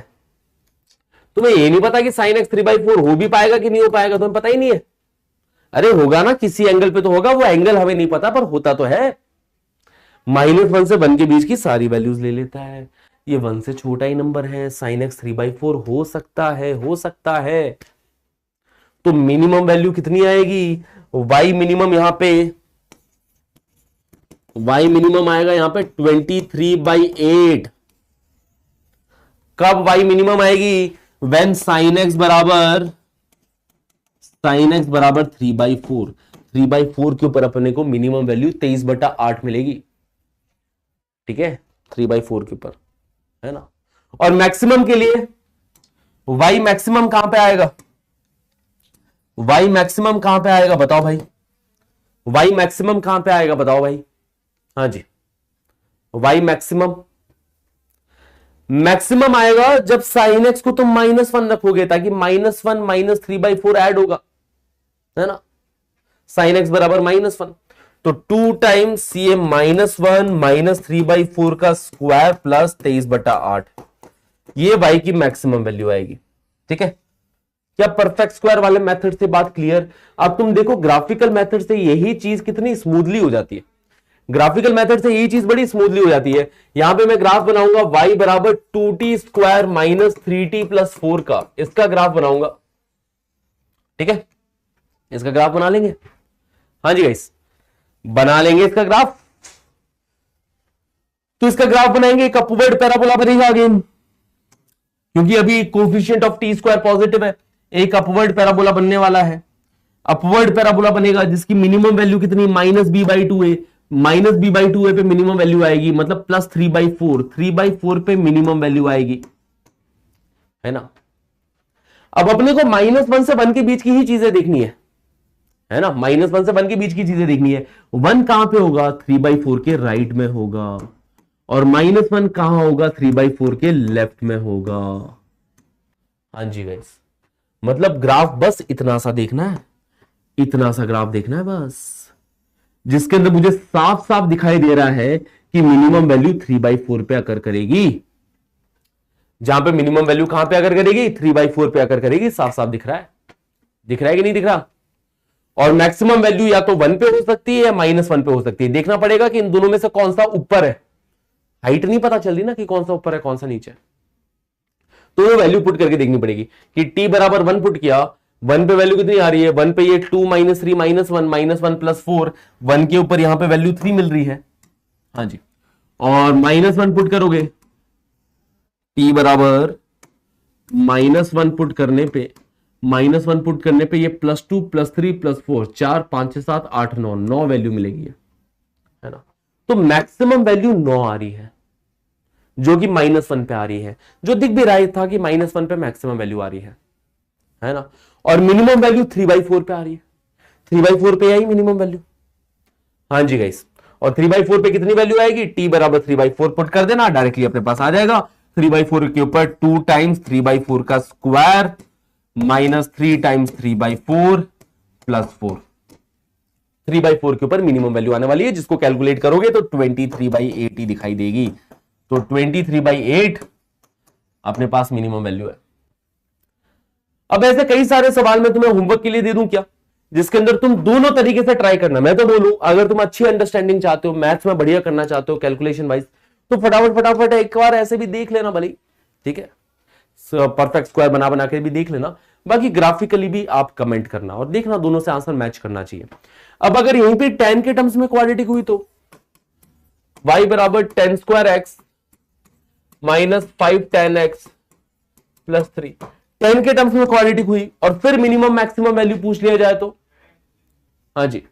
तुम्हें ये नहीं पता कि sin x 3/4 हो भी पाएगा कि नहीं हो पाएगा, तुम्हें पता ही नहीं है। अरे होगा ना, किसी एंगल पे तो होगा, वो एंगल हमें नहीं पता पर होता तो है। -1 से 1 के बीच की सारी वैल्यूज ले लेता है, ये 1 से छोटा ही नंबर है, sin x 3/4 हो सकता है, हो सकता है। तो मिनिमम वैल्यू कितनी आएगी, y मिनिमम यहां पे, y मिनिमम आएगा यहां पे 23/8। कब y मिनिमम आएगी, when sin x बराबर 3/4। 3/4 के ऊपर अपने को मिनिमम वैल्यू 23/8 मिलेगी, ठीक है, 3/4 के ऊपर, है ना। और मैक्सिमम के लिए y मैक्सिमम कहां पे आएगा, y मैक्सिमम कहां पे आएगा बताओ भाई, y मैक्सिमम कहां पे आएगा बताओ भाई। हाँ जी, y मैक्सिमम आएगा जब sin x को तुम -1 रखोगे, ताकि -1 3/4 ऐड होगा, है ना। sin x बराबर -1, तो 2 टाइम्स ये -1 3/4 का स्क्वायर प्लस 23/8, ये y की मैक्सिमम वैल्यू आएगी, ठीक है। क्या परफेक्ट स्क्वायर वाले मेथड से बात क्लियर। अब तुम देखो ग्राफिकल मेथड से यही चीज कितनी स्मूथली हो जाती है, ग्राफिकल मेथड से यही चीज बड़ी स्मूथली हो जाती है। यहां पे मैं ग्राफ बनाऊंगा y बराबर 2t स्क्वायर -3t + 4 का, इसका ग्राफ बनाऊंगा, ठीक है, इसका ग्राफ बना लेंगे। हाँ जी गाइस, बना लेंगे इसका ग्राफ। तो इसका ग्राफ बनाएंगे, एक अपवर्ड पैराबोला बनेगा अगेन, क्योंकि अभी coefficient of T square positive है, एक अपवर्ड पैराबोला बनने वाला है। अपवर्ड पैराबोला बनेगा जिसकी मिनिमम वैल्यू कितनी -b/2 है, -b/2 पे मिनिमम वैल्यू आएगी, मतलब +3/4, 3/4 पे मिनिमम वैल्यू आएगी, है ना। अब अपने को -1 से 1 के बीच की ही चीजें देखनी है ना, -1 से 1 के बीच की चीजें देखनी है। 1 कहां पे होगा, 3/4 के राइट में होगा, और -1 कहां होगा, 3/4 के लेफ्ट में होगा। हाँ जी गाइस, मतलब ग्राफ बस इतना सा देखना है, इतना सा ग्राफ देखना है बस, जिसके अंदर मुझे साफ साफ दिखाई दे रहा है कि मिनिमम वैल्यू 3/4 पे आकर करेगी। जहां पे मिनिमम वैल्यू कहां पे आकर करेगी, 3/4 पे आकर करेगी, साफ साफ दिख रहा है, दिख रहा है कि नहीं दिख रहा। और मैक्सिमम वैल्यू या तो 1 पे हो सकती है या -1 पे हो सकती है। देखना पड़ेगा कि इन दोनों में से कौन सा ऊपर है, हाइट नहीं पता चल रही ना कि कौन सा ऊपर है कौन सा नीचे, तो वो वैल्यू पुट करके देखनी पड़ेगी कि t बराबर 1 पुट किया, 1 पे वैल्यू कितनी आ रही है, 1 पे ये 2 - 3 -1 -1 + 4, 1 के ऊपर यहां पे वैल्यू 3 मिल रही है। हाँ जी, और -1 पुट करोगे, t बराबर -1 पुट करने पे, -1 पुट करने पे ये +2 +3 +4 4 5 6 7 8 9 9 वैल्यू मिलेगी, है ना। तो मैक्सिमम वैल्यू 9 आ रही है, जो कि -1 पे आ रही है, जो दिख भी रहा था कि -1 पे मैक्सिमम वैल्यू आ रही है ना। और मिनिमम वैल्यू 3/4 पे आ रही है, 3/4 पे आई मिनिमम वैल्यू। हाँ जी गाइस, और 3/4 पे कितनी वैल्यू आएगी, t बराबर 3/4 पुट कर देना, डायरेक्टली अपने पास आ जाएगा। 3/4 के ऊपर 2 टाइम्स 3/4 का स्क्वायर -3 टाइम्स 3/4 + 4, 3/4 के ऊपर मिनिमम वैल्यू आने वाली है, जिसको कैलकुलेट करोगे तो 23/8 ही दिखाई देगी। तो 23/8 अपने पास मिनिमम वैल्यू है। अब ऐसे कई सारे सवाल मैं तुम्हें होमवर्क के लिए दे दूं क्या, जिसके अंदर तुम दोनों तरीके से ट्राई करना। मैं तो बोलूं अगर तुम अच्छी अंडरस्टैंडिंग चाहते हो, मैथ्स में बढ़िया करना चाहते हो कैलकुलेशन वाइज, तो फटाफट फटाफट एक बार ऐसे भी देख लेना भले, ठीक है, परफेक्ट स्क्वायर बना बना के भी देख लेना। बाकी ग्राफिकली भी आप कमेंट करना और देखना दोनों से आंसर मैच करना चाहिए। अब अगर यहीं पे 10 के टर्म्स में क्वाड्रेटिक हुई तो y बराबर 10² x -5 tan x + 3, 10 के टर्म्स में क्वाड्रेटिक हुई और फिर मिनिमम मैक्सिमम वैल्यू पूछ लिया जाए तो, हाँ जी,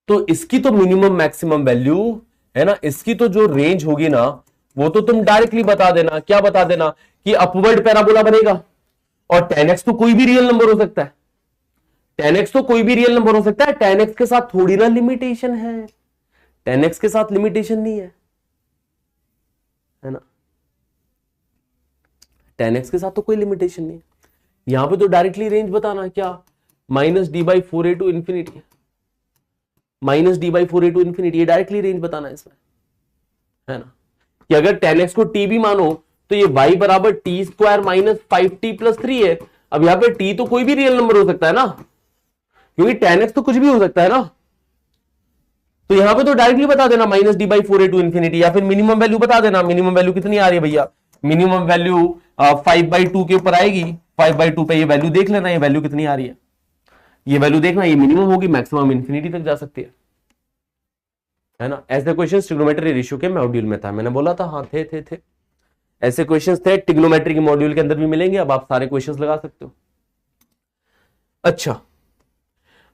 तो इसकी तो मिनिमम मैक्सिमम वैल्यू है ना, इसकी तो जो रेंज होगी ना वो तो तुम डायरेक्टली बता देना। क्या बता देना कि अपवर्ड पैराबोला बनेगा। और 10x तो कोई भी रियल नंबर हो सकता है, 10x तो कोई भी रियल नंबर हो सकता है। 10x के साथ थोड़ी ना लिमिटेशन है, 10x के साथ लिमिटेशन नहीं है ना, 10x के साथ तो कोई लिमिटेशन नहीं है। यहां पे तो डायरेक्टली रेंज बताना, क्या -d/4a to infinity, -d/4a to infinity, ये डायरेक्टली रेंज बताना है इसमें, है ना। कि अगर 10x को t भी मानो तो ये y बराबर t स्क्वायर माइनस 5t+3 है। अब यहां पे t तो कोई भी रियल नंबर हो सकता है ना, क्योंकि 10x तो कुछ भी हो सकता है ना। तो यहां पे तो डायरेक्टली बता देना -d/4a टू इंफिनिटी, या फिर मिनिमम वैल्यू बता देना। मिनिमम वैल्यू कितनी आ रही है भैया, मिनिमम वैल्यू 5/2 के ऊपर आएगी। 5/2 पे ये वैल्यू देख लेना, ये वैल्यू कितनी आ रही है, ये वैल्यू देखना, ये मिनिमम होगी, मैक्सिमम इंफिनिटी तक जा सकती है ना। ऐसे क्वेश्चन ट्रिग्नोमेट्री रेशियो के मॉड्यूल में था, मैंने बोला था, हाँ थे ऐसे क्वेश्चंस थे, ट्रिग्नोमेट्री के मॉड्यूल के अंदर भी मिलेंगे। अब आप सारे क्वेश्चंस लगा सकते हो। अच्छा,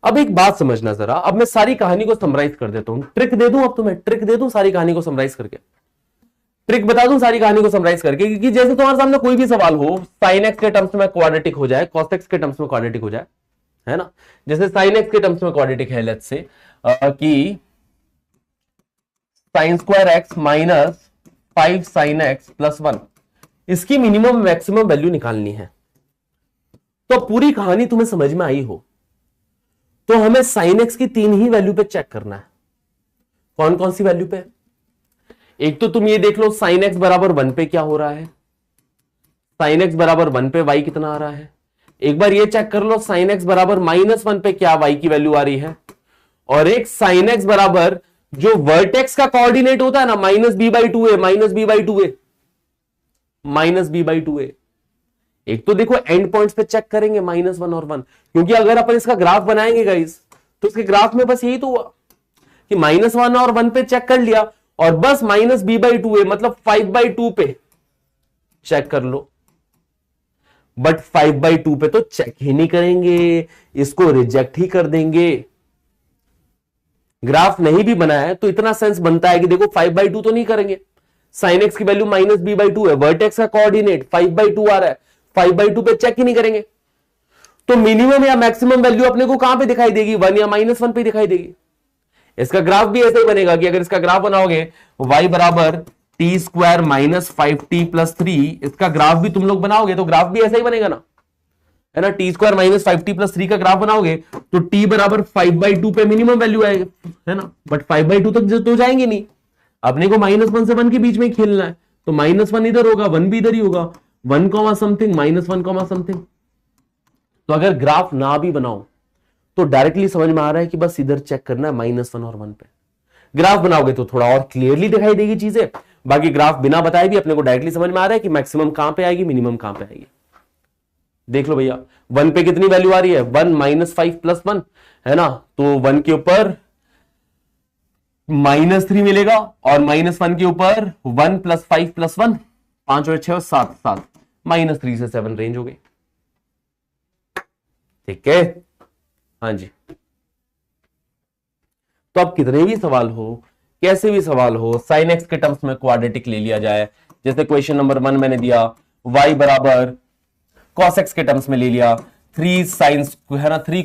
अब एक बात समझना जरा, अब मैं सारी कहानी को समराइज कर देता हूं, ट्रिक दे दूं, अब तुम्हें ट्रिक दे दूं सारी कहानी को समराइज करके, ट्रिक बता दूं सारी कहानी को समराइज करके। क्योंकि जैसे तुम्हारे सामने कोई भी सवाल हो, sin x के टर्म्स में क्वाड्रेटिक हो जाए, cos x के टर्म्स में क्वाड्रेटिक हो जाए, है ना। जैसे sin x के टर्म्स में क्वाड्रेटिक है, लेट्स से कि sin² x minus 5 sin x plus 1, इसकी मिनिमम मैक्सिमम वैल्यू निकालनी है। तो पूरी कहानी तुम्हें समझ में आई हो तो हमें sin x की 3 ही वैल्यू पे चेक करना है। कौन कौन सी वैल्यू पे, एक तो तुम ये देख लो sin x बराबर 1 पे क्या हो रहा है, sin x बराबर 1 पे y कितना आ रहा है। एक बार ये चेक कर लो sin x बराबर -1 पे क्या y की वैल्यू आ रही है। और एक sin x बराबर जो वर्टेक्स का कोऑर्डिनेट होता है ना, -b/2a, -b/2a। एक तो देखो एंड पॉइंट्स पे चेक करेंगे -1 और 1, क्योंकि अगर अपन इसका ग्राफ बनाएंगे गाइस तो इसके ग्राफ में बस यही तो हुआ कि -1 और 1 पे चेक कर लिया और बस -b/2a मतलब 5/2 पे चेक कर लो। बट 5/2 पे तो चेक ही नहीं करेंगे, इसको रिजेक्ट ही कर देंगे। ग्राफ नहीं भी बनाया है तो इतना सेंस बनता है कि देखो 5/2 तो नहीं करेंगे, sin x की वैल्यू -b/2 है, वर्टेक्स का कोऑर्डिनेट 5/2 आ रहा है, 5/2 पे चेक ही नहीं करेंगे। तो मिनिमम या मैक्सिमम वैल्यू अपने को कहां पे दिखाई देगी, 1 या -1 पे दिखाई देगी। इसका ग्राफ भी ऐसे ही बनेगा कि अगर इसका ग्राफ बनाओगे y बराबर t² माइनस 5t+3, इसका ग्राफ भी तुम लोग बनाओगे तो ग्राफ भी ऐसा ही बनेगा ना, है ना। t² माइनस 5t+3 का ग्राफ बनाओगे तो t बराबर 5/2 पे मिनिमम वैल्यू आएगी, है ना। बट 5/2 तक तो जाएंगे नहीं, अपने को -1 से 1 के बीच में खेलना है। तो -1 इधर होगा, 1 भी इधर ही होगा, 1, समथिंग -1, समथिंग। तो अगर ग्राफ ना भी बनाओ तो डायरेक्टली समझ में आ रहा है कि बस इधर चेक करना है -1 और 1 पे। ग्राफ बनाओगे तो थोड़ा और क्लियरली दिखाई देगी चीजें, बाकी ग्राफ बिना बताए भी अपने को डायरेक्टली समझ में आ रहा है कि मैक्सिमम कहां पे आएगी, मिनिमम कहां पे आएगी। देख लो भैया 1 पे कितनी वैल्यू आ रही है, 1 -5 + 1, है ना। तो 1 के ऊपर -3 मिलेगा और -1 के ऊपर 1 + 5 + 1, 5 और 6 7 7, -3 से 7 रेंज हो गई। ठीक है, हाँ जी। तो अब कितने भी सवाल हो, कैसे भी सवाल हो, sin x के टर्म्स में क्वाड्रेटिक ले लिया जाए। जैसे क्वेश्चन नंबर 1 मैंने दिया, y बराबर cos x के टर्म्स में ले लिया, 3 sin है ना, 3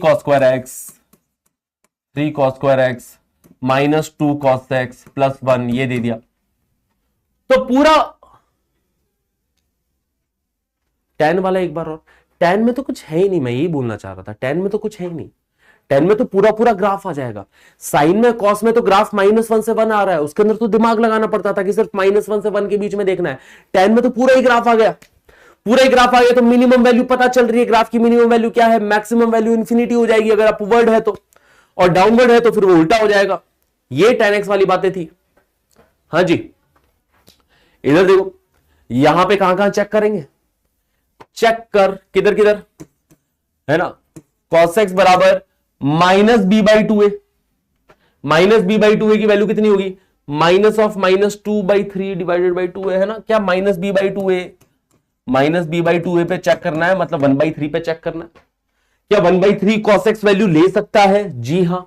cos² x minus 2 cos x plus 1 ये दे दिया। तो पूरा tan वाला एक बार और, tan में तो कुछ है ही नहीं, मैं यही बोलना चाह रहा था, tan में तो कुछ है ही नहीं, tan में तो पूरा ग्राफ आ जाएगा। साइन में कॉस में तो ग्राफ -1 से 1 आ रहा है, उसके अंदर तो दिमाग लगाना पड़ता था कि सिर्फ -1 से 1 के बीच में देखना है। tan में तो पूरा ही ग्राफ आ गया, पूरा ही ग्राफ आ गया। तो मिनिमम वैल्यू पता चल रही है, ग्राफ की मिनिमम वैल्यू क्या है, मैक्सिमम वैल्यू इंफिनिटी हो जाएगी अगर अपवर्ड है तो, और डाउनवर्ड है तो फिर वो उल्टा हो जाएगा। ये tan x वाली बातें थी। हाँ जी, इधर देखो, यहां पे कहां चेक करेंगे, चेक कर किधर किधर, है ना। cos x बराबर -b/2a, -b/2a की वैल्यू कितनी होगी, -2/3 डिवाइडेड बाई 2a, है ना। क्या -b/2a, -b/2a पे चेक करना है, मतलब 1/3 पे चेक करना है। क्या 1/3 cos x वैल्यू ले सकता है, जी हां।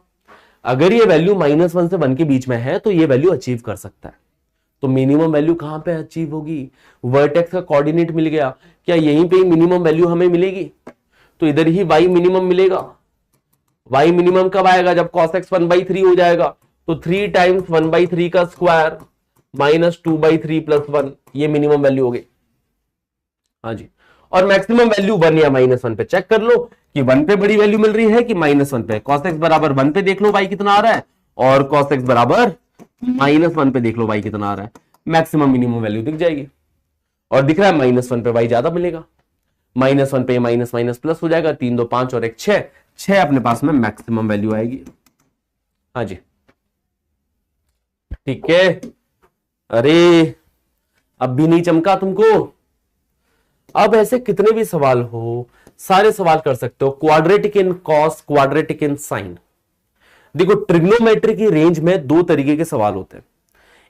अगर ये वैल्यू -1 से 1 के बीच में है तो ये वैल्यू अचीव कर सकता है। तो मिनिमम वैल्यू कहां पे अचीव होगी? वर्टेक्स का कोऑर्डिनेट मिल गया, क्या यहीं पे मिनिमम वैल्यू हमें मिलेगी? तो इधर ही y मिनिमम मिलेगा। y मिनिमम कब आएगा? जब cos x 1/3 हो जाएगा। तो 3 टाइम्स 1/3 का स्क्वायर माइनस 2/3 प्लस 1, ये मिनिमम वैल्यू हो गई। हाँ जी, और मैक्सिमम वैल्यू 1 या -1 पे चेक कर लो कि 1 पे बड़ी वैल्यू मिल रही है कि -1 पे। cos x बराबर 1 पे देख लो y कितना आ रहा है, और cos x बराबर -1 पे देख लो y कितना आ रहा है। मैक्सिमम मिनिमम वैल्यू दिख जाएगी, और दिख रहा है -1 पे y ज्यादा मिलेगा। -1 पे माइनस माइनस प्लस हो जाएगा, 3 2 5 और 1 6, 6 अपने पास में मैक्सिमम वैल्यू आएगी। हाँ जी, ठीक है। अरे अब भी नहीं चमका तुमको? अब ऐसे कितने भी सवाल हो, सारे सवाल कर सकते हो। Quadratic in cos, quadratic in sine. देखो ट्रिग्नोमेट्री की रेंज में दो तरीके के सवाल होते हैं।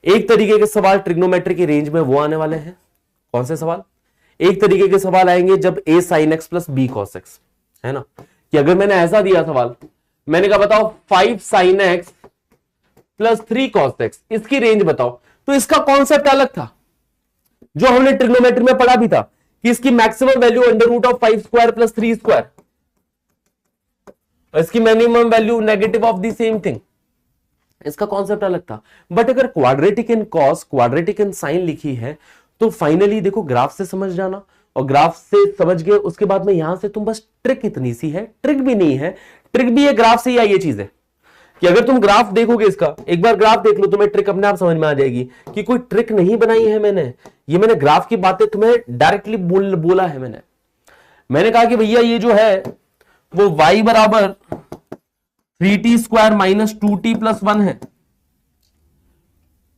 एक तरीके के सवाल ट्रिग्नोमेट्री की रेंज में वो आने वाले हैं, कौन से सवाल? एक तरीके के सवाल आएंगे जब a sin x plus b cos x, है ना, कि अगर मैंने ऐसा दिया सवाल, मैंने कहा बताओ 5 sin x plus 3 cos x, इसकी रेंज बताओ, तो इसका कॉन्सेप्ट अलग था जो हमने ट्रिग्नोमेट्री में पढ़ा भी था कि इसकी maximum value √5 square plus 3 square, और इसकी minimum value negative of the same thing. इसका कॉन्सेप्ट अलग था। बट अगर quadratic in cos, quadratic in sine लिखी है तो फाइनली देखो ग्राफ से समझ जाना, और ग्राफ से समझ गए उसके बाद में यहां से तुम बस ट्रिक इतनी सी है, ट्रिक भी नहीं है, ट्रिक भी है ग्राफ से ही आई ये चीज है कि अगर तुम ग्राफ देखोगे इसका, एक बार ग्राफ देख लो, तुम्हें ट्रिक अपने आप समझ में आ जाएगी कि कोई ट्रिक नहीं बनाई है मैंने, ये मैंने ग्राफ की बातें तुम्हें डायरेक्टली बोला है। मैंने कहा कि भैया ये जो है वो y बराबर 3t square minus 2t plus 1 है।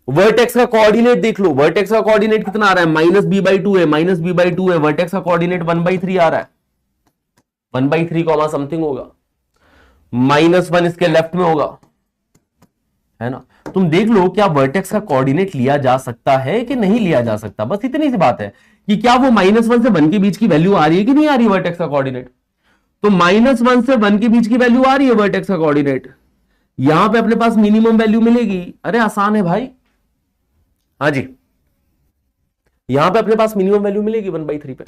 वर्टेक्स का कोऑर्डिनेट देख लो, वर्टेक्स का कोऑर्डिनेट कितना आ रहा है? -b/2 है, -b/2 है। वर्टेक्स का कोऑर्डिनेट 1/3 आ रहा है, 1/3 कॉमा समथिंग होगा, -1 इसके लेफ्ट में होगा, है ना। तुम देख लो क्या वर्टेक्स का कोऑर्डिनेट लिया जा सकता है कि नहीं लिया जा सकता, बस इतनी सी बात है कि क्या वो -1 से 1 के बीच की वैल्यू आ रही है कि नहीं आ रही है वर्टेक्स का कोऑर्डिनेट। तो -1 से 1 के बीच की वैल्यू आ रही है वर्टेक्स का कोऑर्डिनेट, यहां पे अपने पास मिनिमम वैल्यू मिलेगी। अरे आसान है भाई, हाँ जी, यहां पे अपने पास मिनिमम वैल्यू मिलेगी 1/3 पे।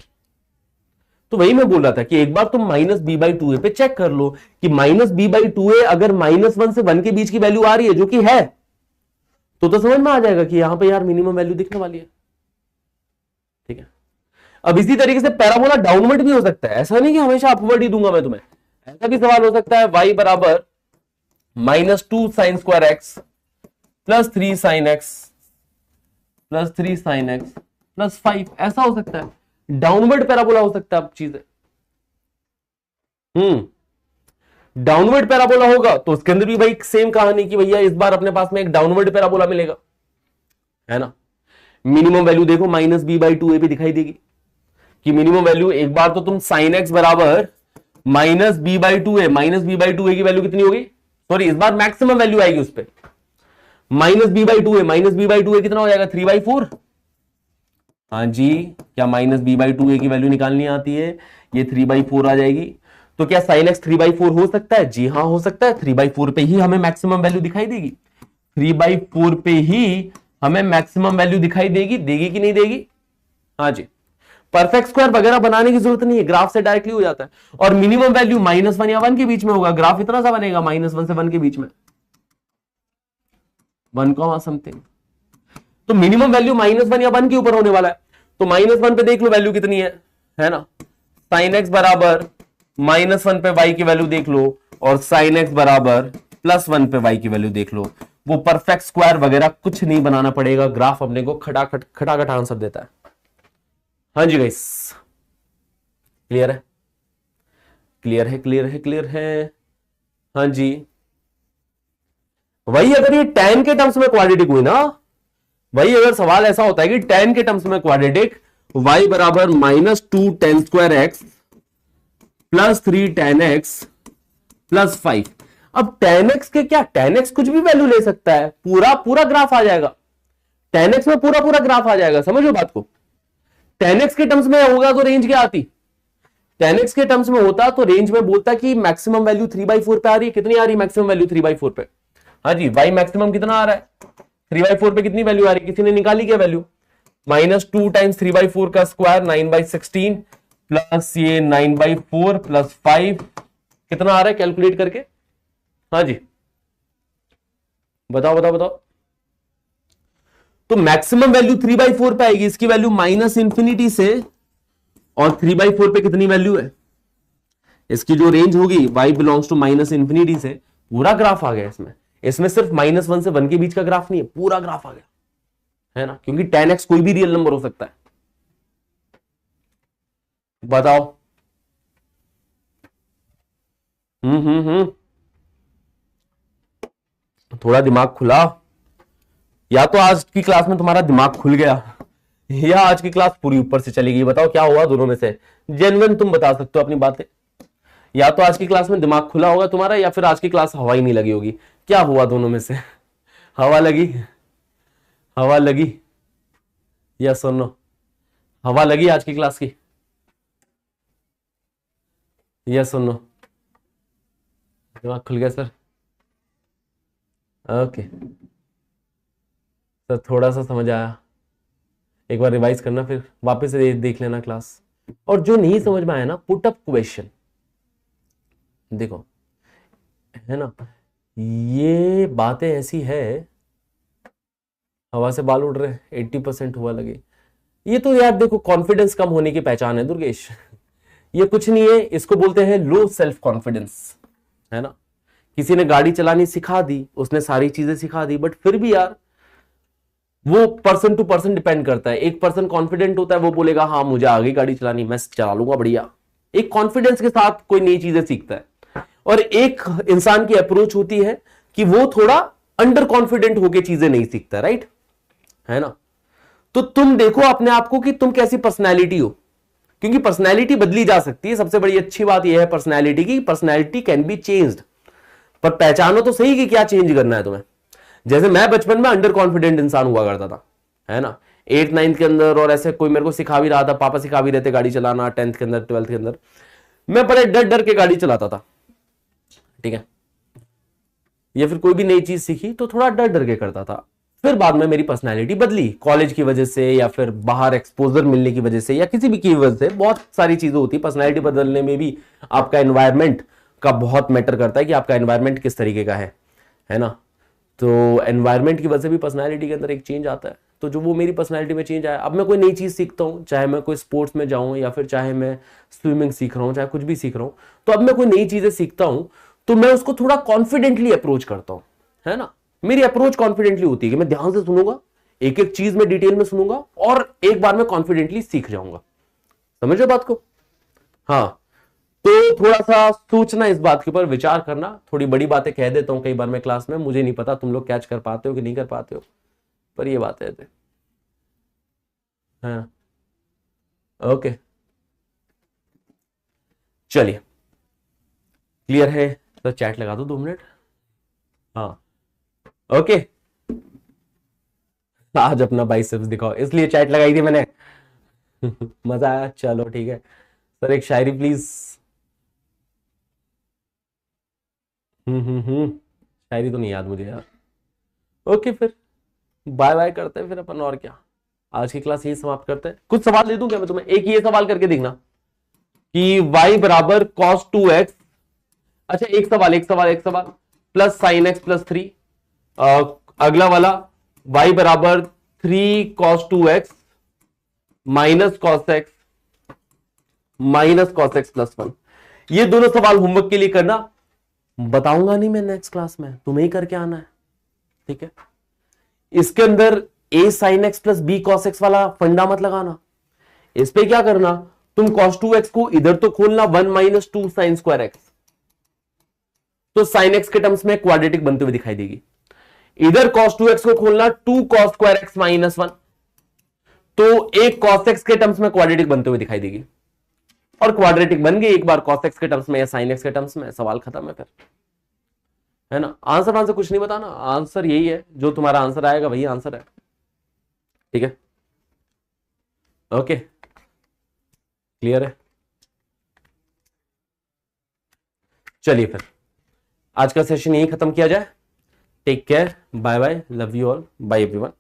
तो वही मैं बोल रहा था कि एक बार तुम -b/2a पे चेक कर लो कि -b/2a अगर -1 से 1 के बीच की वैल्यू आ रही है, जो कि है, तो समझ में आ जाएगा कि यहां पे यार मिनिमम वैल्यू दिखने वाली है। ठीक है, अब इसी तरीके से पैराबोला डाउनवर्ड भी हो सकता है, ऐसा नहीं कि हमेशा अपवर्ड ही दूंगा मैं तुम्हें। ऐसा भी सवाल हो सकता है y बराबर -2 sin square x plus 3 sin x plus 3 sin x plus 5, ऐसा हो सकता है। डाउनवर्ड पैराबोला हो सकता है। अब चीजें डाउनवर्ड पैराबोला होगा तो उसके अंदर भी भाई सेम कहानी कि भैया इस बार अपने पास में एक डाउनवर्ड पैराबोला मिलेगा, है ना। मिनिमम वैल्यू देखो -b/2a भी दिखाई देगी कि मिनिमम वैल्यू, एक बार तो तुम sin x बराबर -b/2a, -b/2a की वैल्यू कितनी होगी, सॉरी इस बार मैक्सिमम वैल्यू आएगी उस पर, -b/2a, -b/2a कितना हो जाएगा 3/4। हाँ जी, क्या -b/2a की वैल्यू निकालनी आती है, ये 3/4 आ जाएगी। तो क्या sin x 3/4 हो सकता है? जी हाँ हो सकता है, 3/4 पे ही हमें मैक्सिमम वैल्यू दिखाई देगी, 3/4 पे ही हमें मैक्सिमम वैल्यू दिखाई देगी, देगी कि नहीं देगी? हाँ जी, परफेक्ट स्क्वायर वगैरह बनाने की जरूरत नहीं है, ग्राफ से डायरेक्टली हो जाता है। और मिनिमम वैल्यू -1 या 1 के बीच में होगा, ग्राफ इतना सा बनेगा -1 से 1 के बीच में, 1, समथिंग। तो मिनिमम वैल्यू -1 या 1 के ऊपर होने वाला है। तो -1 पे देख लो वैल्यू कितनी है ना। sin x बराबर -1 पे y की वैल्यू देख लो, और sin x बराबर +1 पे y की वैल्यू देख लो। वो परफेक्ट स्क्वायर वगैरह कुछ नहीं बनाना पड़ेगा, ग्राफ अपने को खटाखट आंसर देता है। हाँ जी गाइस, क्लियर है, क्लियर है, क्लियर है, क्लियर है। हाँ जी, वही अगर ये tan के टर्म्स में क्वाड्रेटिक हुई ना, वही अगर सवाल ऐसा होता है कि tan के टर्म्स में क्वाड्रेटिक, y बराबर -2 tan square x plus 3 tan x plus 5। अब tan x के क्या, tan x कुछ भी वैल्यू ले सकता है, पूरा ग्राफ आ जाएगा, tan x में पूरा ग्राफ आ जाएगा। समझो बात को, tan x के टर्म्स में होगा तो रेंज क्या आती, tan x के टर्म्स में होता तो रेंज में बोलता कि मैक्सिमम वैल्यू 3/4 पे आ रही है। कितनी आ रही है मैक्सिमम वैल्यू 3/4 पे? हाँ जी, y मैक्सिमम कितना आ रहा है, 3/4 पे कितनी वैल्यू आ रही है, किसी ने निकाली क्या वैल्यू, -2 टाइम्स 3/4 का स्क्वायर 9/16 प्लस ये 9/4 प्लस 5 कितना आ रहा है कैलकुलेट करके। हाँ जी बताओ बताओ बताओ। तो मैक्सिमम वैल्यू 3/4 पे आएगी, इसकी वैल्यू -इंफिनिटी से, और 3/4 पे कितनी वैल्यू है, इसकी जो रेंज होगी y बिलोंग्स टू -इंफिनिटी से, पूरा ग्राफ आ गया इसमें। इसमें सिर्फ -1 से 1 के बीच का ग्राफ नहीं है, पूरा ग्राफ आ गया है ना, क्योंकि 10x कोई भी रियल नंबर हो सकता है। बताओ। हम्म, थोड़ा दिमाग खुला, या तो आज की क्लास में तुम्हारा दिमाग खुल गया, या आज की क्लास पूरी ऊपर से चली गई। बताओ क्या हुआ दोनों में से, जेन्युइन तुम बता सकते हो अपनी बातें। या तो आज की क्लास में दिमाग खुला होगा तुम्हारा, या फिर आज की क्लास हवा ही नहीं लगी होगी। क्या हुआ दोनों में से, हवा लगी, हवा लगी, या सुनो, हवा लगी आज की क्लास की, या सुनो, दिमाग खुल गया सर। ओके सर, थोड़ा सा समझ आया, एक बार रिवाइज करना, फिर वापस से देख लेना क्लास। और जो नहीं समझ में आया ना, पुट अप क्वेश्चन, देखो है ना, ये बातें ऐसी है, हवा से बाल उड़ रहे, 80% हुआ लगे, ये तो यार देखो कॉन्फिडेंस कम होने की पहचान है दुर्गेश। ये कुछ नहीं है, इसको बोलते हैं लो सेल्फ कॉन्फिडेंस, है ना। किसी ने गाड़ी चलानी सिखा दी, उसने सारी चीजें सिखा दी, बट फिर भी यार वो पर्सन टू पर्सन डिपेंड करता है। एक पर्सन कॉन्फिडेंट होता है, वो बोलेगा हाँ मुझे आगे गाड़ी चलानी, मैं चला लूंगा बढ़िया, एक कॉन्फिडेंस के साथ कोई नई चीजें सीखता है। और एक इंसान की अप्रोच होती है कि वो थोड़ा अंडर कॉन्फिडेंट होकर चीजें नहीं सीखता, राइट, है ना। तो तुम देखो अपने आप को कि तुम कैसी पर्सनैलिटी हो, क्योंकि पर्सनैलिटी बदली जा सकती है। सबसे बड़ी अच्छी बात यह है पर्सनैलिटी की, पर्सनैलिटी कैन बी चेंज्ड, पर पहचानो तो सही कि क्या चेंज करना है तुम्हें। जैसे मैं बचपन में अंडर कॉन्फिडेंट इंसान हुआ करता था, है ना, 8th-9th के अंदर, और ऐसे कोई मेरे को सिखा भी रहा था, पापा सिखा भी रहते गाड़ी चलाना, 10th के अंदर, 12th के अंदर, मैं बड़े डर डर के गाड़ी चलाता था, ठीक है। या फिर कोई भी नई चीज सीखी तो थोड़ा डर डर के करता था। फिर बाद में मेरी पर्सनैलिटी बदली, कॉलेज की वजह से, या फिर बाहर एक्सपोजर मिलने की वजह से, या किसी भी की वजह से, बहुत सारी चीजें होती है। पर्सनैलिटी बदलने में भी आपका एनवायरमेंट का बहुत मैटर करता है कि आपका एनवायरमेंट किस तरीके का है ना। तो एनवायरमेंट की वजह से भी पर्सनैलिटी के अंदर एक चेंज आता है। तो जो वो मेरी पर्सनैलिटी में चेंज आया, अब मैं कोई नई चीज सीखता हूँ, चाहे मैं कोई स्पोर्ट्स में जाऊं, या फिर चाहे मैं स्विमिंग सीख रहा हूँ, चाहे कुछ भी सीख रहा हूँ, तो अब मैं कोई नई चीजें सीखता हूं तो मैं उसको थोड़ा कॉन्फिडेंटली अप्रोच करता हूं, है ना। मेरी अप्रोच कॉन्फिडेंटली होती है कि मैं ध्यान से सुनूंगा, एक एक चीज में डिटेल में सुनूंगा, और एक बार में कॉन्फिडेंटली सीख जाऊंगा। समझ रहे बात को। हाँ, तो थोड़ा सा सोचना, इस बात के ऊपर विचार करना। थोड़ी बड़ी बातें कह देता हूं कई बार मैं क्लास में, मुझे नहीं पता तुम लोग कैच कर पाते हो कि नहीं कर पाते हो, पर ये बात है। हाँ ओके, चलिए क्लियर है तो चैट लगा दो 2 मिनट। हाँ ओके, आज अपना बाइसेप्स दिखाओ, इसलिए चैट लगाई थी मैंने। मजा आया, चलो ठीक है। सर एक शायरी प्लीज। शायरी तो नहीं याद मुझे यार। ओके फिर बाय बाय करते हैं फिर अपन, और क्या, आज की क्लास यही समाप्त करते हैं। कुछ सवाल दे दूं क्या मैं तुम्हें, एक ये सवाल करके देखना कि y बराबर cos 2x, अच्छा एक सवाल प्लस साइन एक्स प्लस 3, अगला वाला y बराबर 3 cos 2x minus cos x plus 1। ये दोनों सवाल होमवर्क के लिए करना, बताऊंगा नहीं मैं नेक्स्ट क्लास में, तुम्हें ही करके आना है, ठीक है। इसके अंदर a sine x plus b cos x वाला फंडा मत लगाना। इस पे क्या करना, तुम cos 2x को इधर तो खोलना 1 - 2 साइन स्क्वायर एक्स, तो साइन एक्स के टर्म्स में क्वाड्रेटिक बनते हुए दिखाई देगी। इधर cos 2x को खोलना 2 cos स्क्वायर एक्स माइनस 1, तो एक cos x के टर्म्स में क्वाड्रेटिक बनते हुए दिखाई देगी, और क्वाड्रेटिक बन गई एक बार cos x के टर्म्स में या sin x के टर्म्स में, सवाल खत्म है फिर, है ना। आंसर कुछ नहीं बताना, आंसर यही है, जो तुम्हारा आंसर आएगा वही आंसर है, ठीक है। ओके क्लियर है। चलिए फिर आज का सेशन यही खत्म किया जाए। Take care, bye bye, love you all, bye everyone.